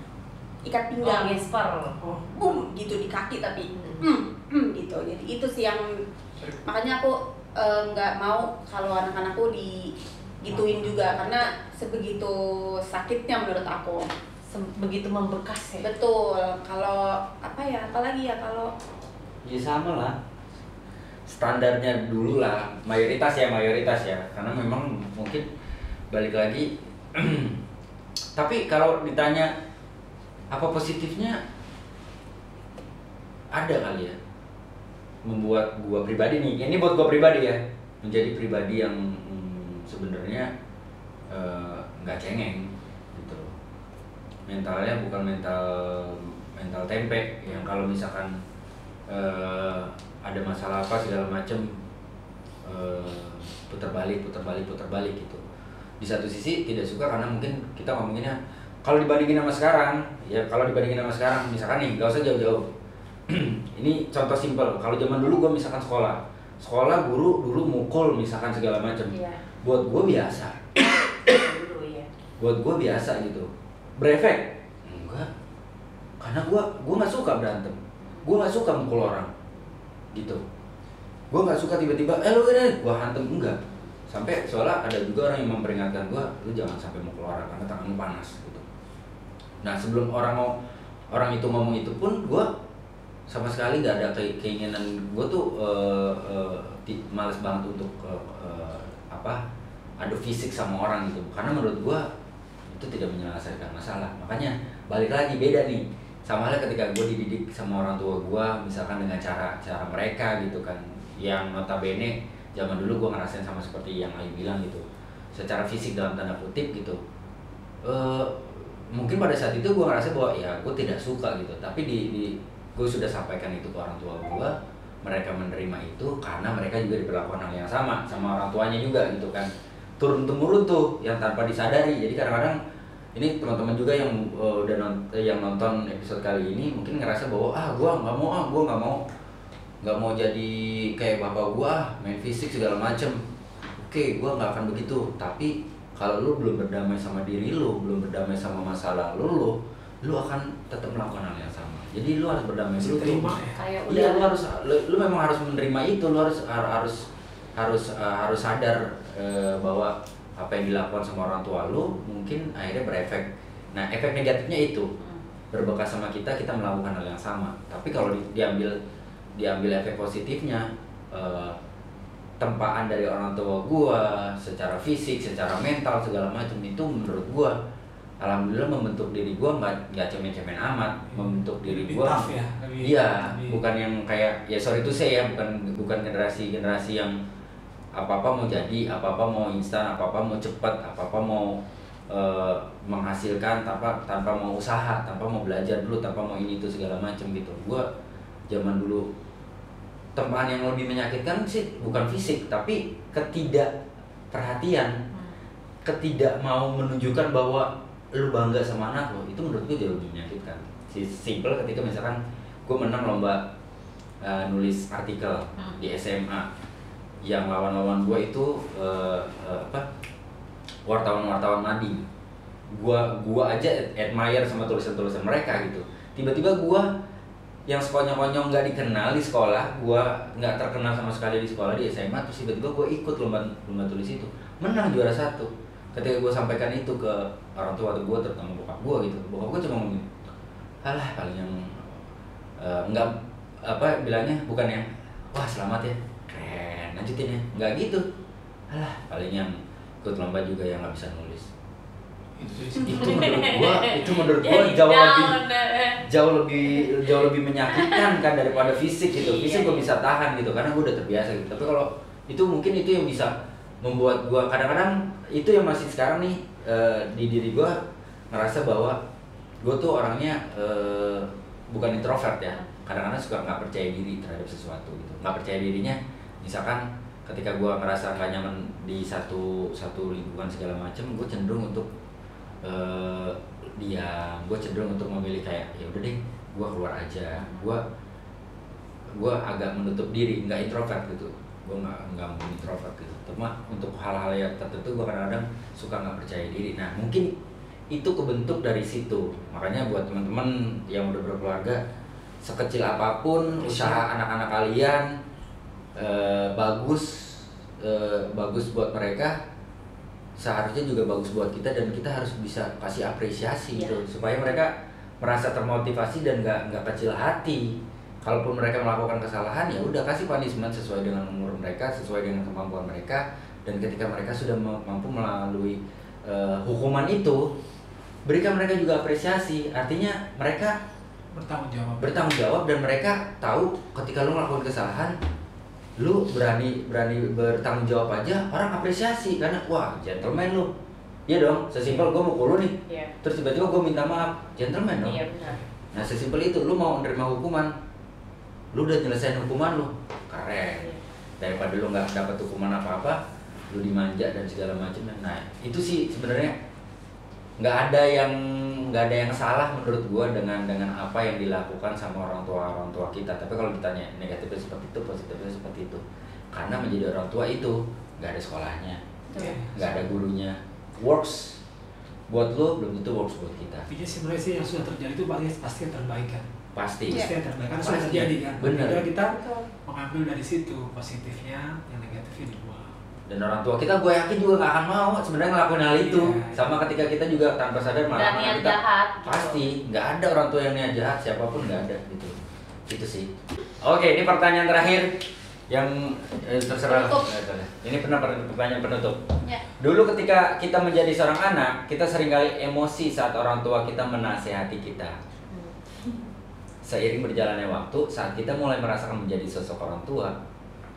Ikat pinggang. Gesper. Oh, Boom gitu di kaki tapi gitu. Jadi itu sih yang makanya aku nggak mau kalau anak-anakku digituin juga karena sebegitu sakitnya menurut aku. Begitu membekas ya. Betul. Kalau apa ya? Apalagi ya kalau Ya sama lah. Standarnya dulu lah, mayoritas ya, karena memang mungkin balik lagi. Tapi kalau ditanya apa positifnya, ada kali ya. Membuat gua pribadi nih, ini buat gua pribadi ya, menjadi pribadi yang sebenarnya nggak cengeng gitu. Mentalnya bukan mental tempe yang kalau misalkan ada masalah apa segala macem putar balik gitu. Di satu sisi tidak suka karena mungkin kita ngomonginnya kalau dibandingin sama sekarang, misalkan nih gak usah jauh-jauh. Ini contoh simpel, kalau zaman dulu gue misalkan sekolah guru dulu mukul misalkan segala macem. Iya. Buat gue biasa. Dulu ya. Buat gue biasa gitu. Berefek? Enggak. Karena gue nggak suka berantem. Gue nggak suka mukul orang. Gitu. Gue nggak suka tiba-tiba, lu ini gue hantem, enggak. Sampai soalnya ada juga orang yang memperingatkan gue, lu jangan sampai mukul orang karena tanganmu panas gitu. Nah sebelum orang itu ngomong itu pun gue sama sekali nggak ada keinginan. Gue tuh males banget untuk adu fisik sama orang gitu, karena menurut gue itu tidak menyelesaikan masalah. Makanya balik lagi beda nih, sama halnya ketika gue dididik sama orang tua gue, misalkan dengan cara mereka gitu kan, yang notabene zaman dulu gue ngerasain sama seperti yang Ayu bilang gitu, secara fisik dalam tanda kutip gitu. Mungkin pada saat itu gue ngerasa bahwa ya gue tidak suka gitu, tapi gue sudah sampaikan itu ke orang tua gue, mereka menerima itu karena mereka juga diperlakukan hal yang sama orang tuanya juga gitu kan, turun temurun tuh yang tanpa disadari. Jadi kadang-kadang ini teman-teman juga yang yang nonton episode kali ini mungkin ngerasa bahwa gue nggak mau jadi kayak bapak gue, main fisik segala macem. Oke, gue nggak akan begitu. Tapi kalau lu belum berdamai sama diri lu, belum berdamai sama masa lalu lu akan tetap melakukan hal yang sama. Jadi lu harus berdamai dulu tuh. Kayak Iya, udah lu memang harus menerima itu. Lu harus sadar bahwa apa yang dilakukan sama orang tua lu mungkin akhirnya berefek. Nah, efek negatifnya itu berbekas sama kita melakukan hal yang sama. Tapi kalau diambil efek positifnya, tempaan dari orang tua gua secara fisik, secara mental segala macam itu menurut gua alhamdulillah membentuk diri gua nggak cemen-cemen amat, membentuk diri gua. Tough ya. Iya, bukan yang kayak ya sorry itu saya bukan generasi yang apa-apa mau jadi, apa-apa mau instan, apa-apa mau cepat, apa-apa mau menghasilkan tanpa mau usaha, tanpa mau belajar dulu, tanpa mau ini itu segala macam gitu. Gua zaman dulu tempaan yang lebih menyakitkan sih bukan fisik tapi ketidakperhatian, ketidak mau menunjukkan bahwa lu bangga sama anak lo, itu menurut gue jauh lebih menyakitkan. Simple ketika misalkan gue menang lomba nulis artikel di SMA, yang lawan-lawan gue itu wartawan Mading gua aja admire sama tulisan-tulisan mereka gitu. Tiba-tiba gua yang sekonyong-konyong nggak dikenal di sekolah, gua nggak terkenal sama sekali di sekolah di SMA, terus tiba-tiba gua ikut lomba tulis itu, menang juara 1. Ketika gua sampaikan itu ke orang tua gua, terutama bokap gua gitu, bokap gua cuma ngomong, alah paling yang nggak apa bilangnya, bukan yang wah selamat ya, keren, lanjutin ya, nggak gitu, alah paling yang ikut lomba juga yang nggak bisa nulis. Itu menurut gua jauh lebih menyakitkan kan daripada fisik gitu. Fisik gua bisa tahan gitu karena gua udah terbiasa gitu. Tapi kalau itu mungkin itu yang bisa membuat gua kadang-kadang itu yang masih sekarang nih di diri gua ngerasa bahwa gua tuh orangnya bukan introvert ya. Kadang-kadang suka nggak percaya diri terhadap sesuatu gitu. Nggak percaya dirinya misalkan ketika gua ngerasa nggak nyaman di satu lingkungan segala macam, gua cenderung untuk diam, gue cenderung untuk memilih kayak ya udah deh, gue keluar aja, gue agak menutup diri, nggak introvert gitu, gue nggak introvert gitu. Cuma untuk hal-hal yang tertentu gue kadang-kadang suka nggak percaya diri. Nah mungkin itu kebentuk dari situ. Makanya buat teman-teman yang udah berkeluarga, sekecil apapun usaha anak-anak kalian bagus buat mereka, seharusnya juga bagus buat kita, dan kita harus bisa kasih apresiasi gitu supaya mereka merasa termotivasi dan nggak kecil hati. Kalaupun mereka melakukan kesalahan, ya udah kasih punishment sesuai dengan umur mereka, sesuai dengan kemampuan mereka, dan ketika mereka sudah mampu melalui hukuman itu, berikan mereka juga apresiasi. Artinya mereka bertanggung jawab dan mereka tahu ketika lu melakukan kesalahan, lu berani bertanggung jawab aja, orang apresiasi karena wah gentleman lu. Iya dong, sesimpel gue mukul lu nih, terus tiba-tiba gue minta maaf, gentleman dong. Iya benar. Nah sesimpel itu, lu mau menerima hukuman, lu udah nyelesain hukuman lu, keren. Daripada lu nggak dapat hukuman apa-apa, lu dimanja dan segala macam. Nah itu sih sebenarnya nggak ada yang salah menurut gue dengan apa yang dilakukan sama orang tua kita. Tapi kalau ditanya negatifnya seperti itu, positifnya seperti itu, karena menjadi orang tua itu nggak ada sekolahnya, nggak ada gurunya. Works buat lo belum tentu works buat kita. Tapi sebenarnya sih yang sudah terjadi itu pasti yang terbaik kan. Pasti yang terbaik kan sudah terjadi kan. Benar. Kita mengambil dari situ positifnya, yang negatifnya dibuang. Dan orang tua kita gue yakin juga gak akan mau sebenarnya ngelakuin hal itu. Sama ketika kita juga tanpa sadar malah niat kita jahat gitu. Pasti nggak ada orang tua yang niat jahat, siapapun nggak ada gitu. Itu sih. Oke, ini pertanyaan terakhir yang terserah. Ini pertanyaan penutup. Ya. Dulu ketika kita menjadi seorang anak, kita seringkali emosi saat orang tua kita menasehati kita. Seiring berjalannya waktu, saat kita mulai merasakan menjadi sosok orang tua,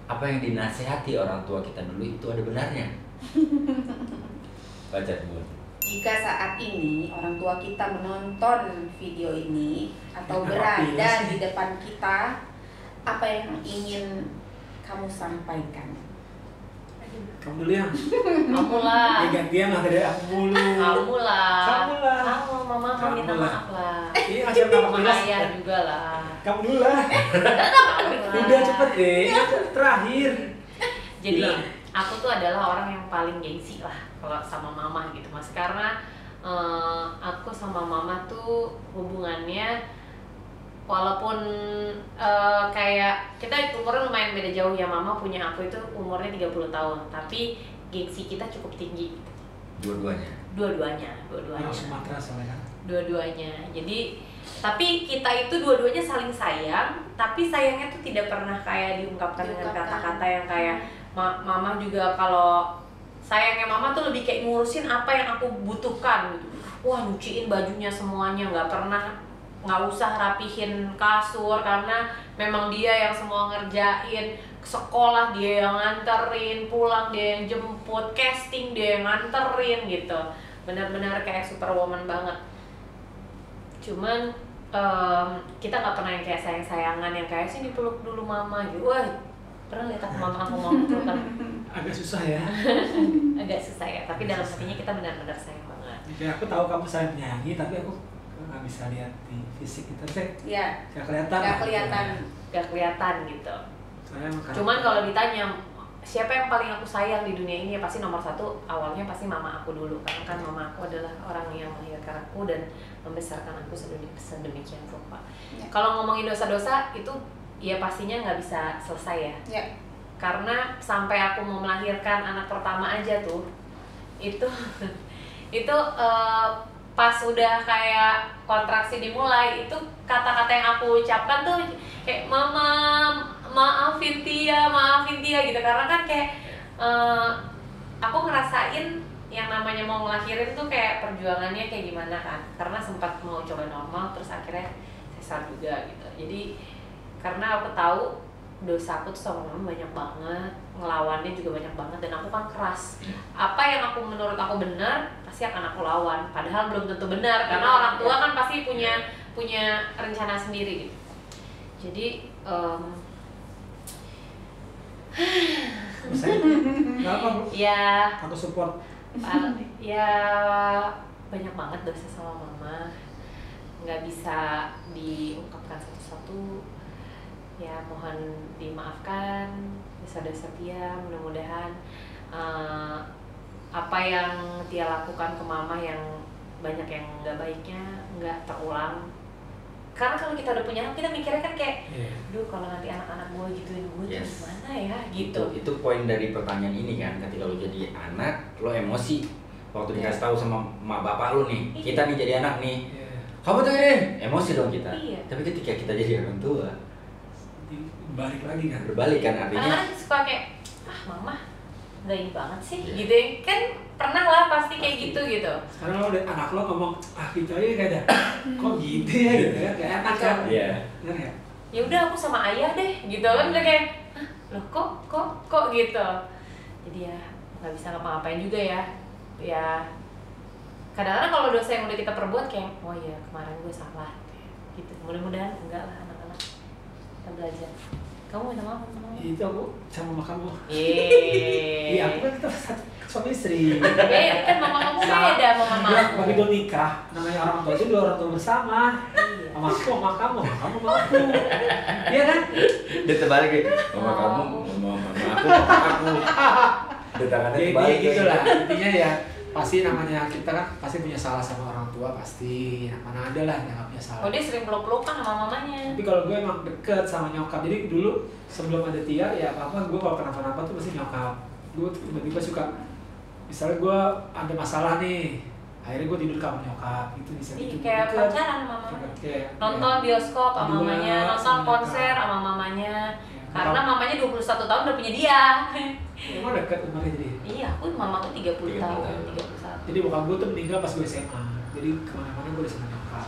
apa yang dinasehati orang tua kita dulu itu ada benarnya. Baca dulu. Jika saat ini orang tua kita menonton video ini atau berada di depan kita, apa yang ingin kamu sampaikan? Kamu dulu ya. Kamu lah. Gantian lah dari aku mulu. Kamu lah. Kamu, mama minta maaf lah. Iya, masih nama ayah juga lah. Kamu dulu lah. Udah cepet deh. Terakhir. Jadi aku tuh adalah orang yang paling gengsi lah kalau sama mama gitu mas, karena aku sama mama tuh hubungannya walaupun kayak kita umurnya lumayan beda jauh ya, mama punya aku itu umurnya 30 tahun, tapi gengsi kita cukup tinggi. Dua-duanya. Sumatera soalnya kan. Dua-duanya. Jadi tapi kita itu dua-duanya saling sayang, tapi sayangnya tuh tidak pernah kayak diungkapkan dengan kata-kata yang kayak mama juga kalau sayangnya mama tuh lebih kayak ngurusin apa yang aku butuhkan gitu. Wah, nyuciin bajunya semuanya, nggak usah rapihin kasur karena memang dia yang semua ngerjain. Sekolah dia yang nganterin, pulang dia yang jemput, casting dia yang nganterin gitu. Benar-benar kayak superwoman banget. Cuman kita nggak pernah yang kayak sayang-sayangan yang kayak sini peluk dulu mama gitu. Wah, pernah lihat aku mama peluk kan? Agak susah ya. Agak susah ya, tapi dalam hatinya kita benar-benar sayang banget. Ya, aku tahu kamu sayang penyanyi, tapi aku nggak bisa lihat di fisik kita sih. Iya. Nggak kelihatan. Gak kelihatan gitu. Cuman kalau ditanya siapa yang paling aku sayang di dunia ini, ya pasti nomor satu awalnya pasti mama aku dulu, karena kan mama aku adalah orang yang melahirkan aku dan membesarkan aku sedemikian rupa. Kalau ngomongin dosa-dosa itu ya pastinya nggak bisa selesai ya. Karena sampai aku mau melahirkan anak pertama aja tuh itu pas udah kayak kontraksi dimulai, itu kata-kata yang aku ucapkan tuh kayak mama maafin Tia gitu, karena kan kayak aku ngerasain yang namanya mau ngelahirin tuh kayak perjuangannya kayak gimana kan, karena sempat mau coba normal terus akhirnya sesar juga gitu. Jadi karena aku tahu dosa aku tuh sama mama banyak banget, ngelawannya juga banyak banget, dan aku kan keras. Apa yang menurut aku benar pasti akan aku lawan, padahal belum tentu benar karena orang tua kan pasti punya rencana sendiri gitu. Jadi Nggak apa bro? ya Aku support. ya banyak banget dosa sama mama, nggak bisa diungkapkan satu-satu. Ya mohon dimaafkan dosa-dosa Tia, mudah-mudahan apa yang Tia lakukan ke mama yang banyak yang nggak baiknya nggak terulang. Karena kalau kita udah punya anak, kita mikirnya kan kayak aduh kalau nanti anak-anak gue gituin gue gimana ya gitu. Itu poin dari pertanyaan ini kan, ketika lo jadi anak lo emosi waktu dikasih tahu sama mak bapak lo nih, kita nih jadi anak nih, kamu tuh emosi dong kita. Tapi ketika kita jadi orang tua Balik lagi kan? berbalik kan, artinya Kadang-kadang suka kayak mama nggak ini banget sih gitu ya. Kan pernah lah pasti kayak gitu. Sekarang lo udah anak lo ngomong gitu aja kayak ada kok gitu ya gitu kan, kayak enak kan? Bener ya? Ya udah aku sama ayah deh gitu kan, udah kayak loh kok gitu. Jadi ya nggak bisa ngapa-ngapain juga ya. Ya kadang-kadang kalau dosa yang udah kita perbuat kayak oh ya kemarin gue salah gitu. Mudah-mudahan enggak lah anak-anak, kita belajar. Kamu minta maaf sama mama? Itu aku sama kamu. Iya, aku kan kita suami istri. Ya kan mama kamu beda sama mama. Begitu nikah, namanya orang tua itu dua orang tua bersama. Mama aku, mama kamu aku. Iya kan? dia terbalik kayak mama kamu, mama aku. Dia tangannya Jadi terbalik gitu lah, intinya ya pasti namanya kita kan pasti punya salah sama orang tua pasti, mana ada lah yang nggak punya salah. Oh dia sering peluk-pelukan sama mamanya. Tapi kalau gue emang deket sama nyokap, jadi dulu sebelum ada Tia ya apa gue kalau kenapa-napa tuh pasti nyokap. Gue tiba-tiba suka, misalnya gue ada masalah nih, akhirnya gue tidur kamar nyokap gitu, bisa gitu. Kayak pacaran sama mamanya. Nonton bioskop sama mamanya, nonton konser sama mamanya. Karena mamanya 21 tahun udah punya dia. Emang deket umurnya jadi? Iya, mamaku 30 tahun, 31. Jadi bokap gue tuh meninggal pas gue SMA. Jadi kemana-mana gue udah sama nyokap.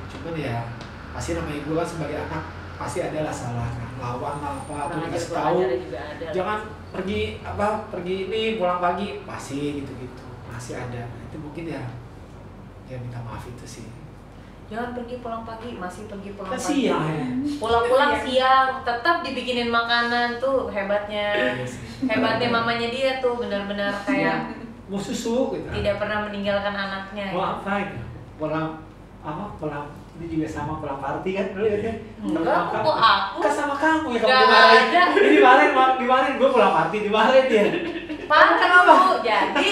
Cuman ya pasti namanya gue kan sebagai anak pasti ada lah salah kan, lawan lah apa, tuh dikasih tahu jangan pergi ini pulang pagi, pasti gitu-gitu masih ada. Nah, itu mungkin ya minta maaf itu sih. Jangan pergi pulang pagi, masih pergi pulang Kan pagi. siang ya. Pulang-pulang siang, tetap dibikinin makanan tuh hebatnya. Hebatnya mamanya dia tuh benar-benar kayak mau susu gitu. Tidak pernah meninggalkan anaknya. Mau apa gitu? Pulang ini juga sama pulang party kan dulu ya kan? Enggak, kok aku? Kan sama kamu ya, kamu Nggak dimarahin. ada. Ini dimarahin gue pulang party dimarahin dia. Parah lu, jadi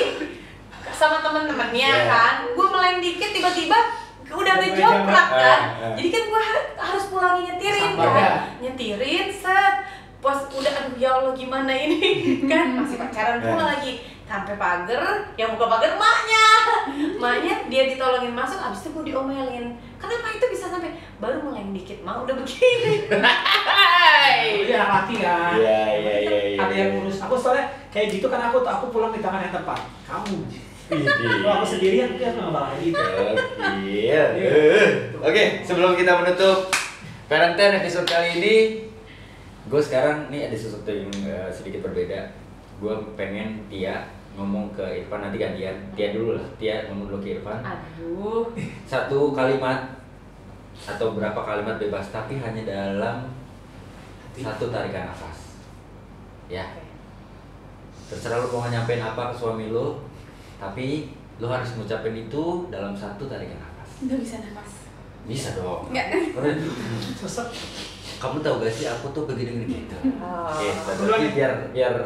sama temen-temennya kan, gue meleng dikit tiba-tiba udah ngejoprak kan, jadi kan gue harus pulang nyetirin kan, nyetirin set, pas udah aduh ya Allah gimana ini kan masih pacaran pula lagi, sampai pagar, yang buka pagar maknya dia ditolongin masuk, abis itu gue diomelin, kenapa itu bisa sampai baru meleng dikit mah udah begini. Jadi anak laki kan. Iya. Ada yang ngurus. Aku soalnya kayak gitu kan aku pulang di tangan yang tepat. Kamu. Kalau aku sendirian mungkin nggak bakal gitu. Oke, sebelum kita menutup Parenten episode kali ini, gue sekarang nih ada sesuatu yang sedikit berbeda. Gue pengen Tia ngomong ke Irfan, nanti gantian. Tia dulu lah, Tia ngomong dulu ke Irfan. Aduh. Satu kalimat atau berapa kalimat bebas, tapi hanya dalam satu tarikan nafas. Ya. Terserah lu mau nyampein apa ke suami lu, tapi lu harus ngucapin itu dalam satu tarikan nafas. Nggak bisa nafas. Bisa dong. Nggak. Sesek. kamu tahu gak sih aku tuh begini gitu. Oh. Gitu. Jadi biar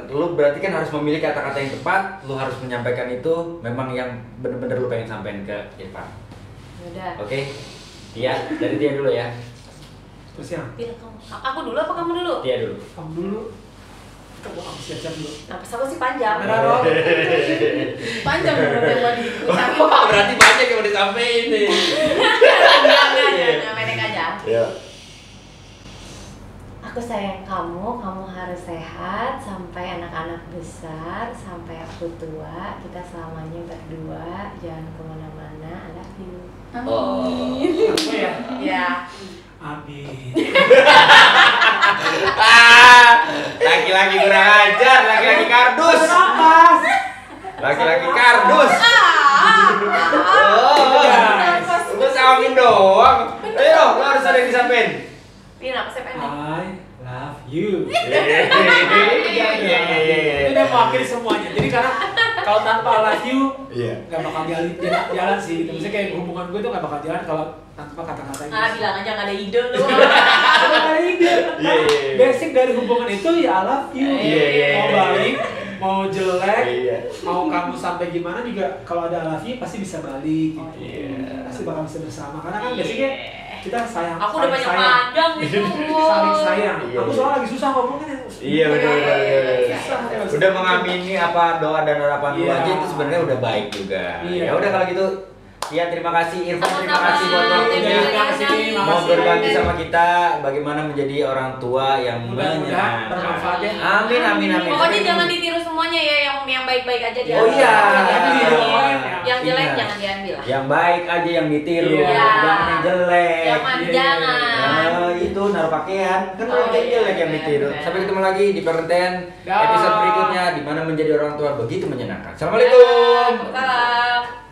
lu berarti kan harus memilih kata-kata yang tepat, lu harus menyampaikan itu memang yang bener-bener lu pengen sampaikan ke Irfan. Udah. Oke. Tia, dari Tia dulu ya. Terus yang Pilih kamu. Aku dulu apa kamu dulu? Tia dulu. kamu dulu. Coba aku siap-siap dulu. Nah, pas aku sih panjang. Kamera roll. Panjang menurut yang mau diucapin. Wah, berarti banyak yang mau disampaikan nih. Jangan, pendek aja. Ya. Aku sayang kamu, kamu harus sehat sampai anak-anak besar, sampai aku tua, kita selamanya berdua, jangan kemana-mana, I love you. Amin. Aku ya. Ya. Amin. Laki-laki kurang ajar, laki-laki kardus. Napas. Laki-laki kardus. Guys. Udah samin doang. Ayo, lo harus ada yang disampaikan. Ini apa sih pendek? I love you. Iya. Itu udah mewakili semuanya. Jadi karena kalau tanpa I love you Iya. nggak bakal jalan sih. Maksudnya kayak hubungan gue tuh nggak bakal jalan kalau tanpa kata-kata itu. Bilang aja nggak ada ide lu. Nggak ada ide. Iya. Basic dari hubungan itu ya I love you. Iya. Mau baik, mau jelek, Iya. mau kamu sampai gimana juga kalau ada I love you pasti bisa balik. Gitu. Iya. Pasti bakal bisa bersama. Karena kan basicnya kita sayang. Aku udah saling banyak sayang. panjang gitu. Saling sayang. Iya, Aku iya. soalnya lagi susah ngomongnya. Iya betul. Susah, ya. Udah mengamini apa doa dan harapan lu Iya. aja itu sebenarnya udah baik juga. Iya. Ya udah kalau gitu, Tia terima kasih, Irfan terima Sama-sama. kasih buat waktunya. Terima kasih, Mau makasih. berbagi sama kita bagaimana menjadi orang tua yang Mudah-mudahan bermanfaat ya. Amin amin amin. Pokoknya jangan ditiru semuanya ya, yang baik-baik aja dia. Oh iya. Yang jelek Ingat. jangan diambil. Yang baik aja yang ditiru, Iya. jangan yang jelek. Jangan Iya. jangan. Itu naruh pakaian kan Oh, yang iya, jelek yang benar, ditiru. benar. Sampai ketemu lagi di Parenten Dah. episode berikutnya di mana menjadi orang tua begitu menyenangkan. Assalamualaikum. Salam.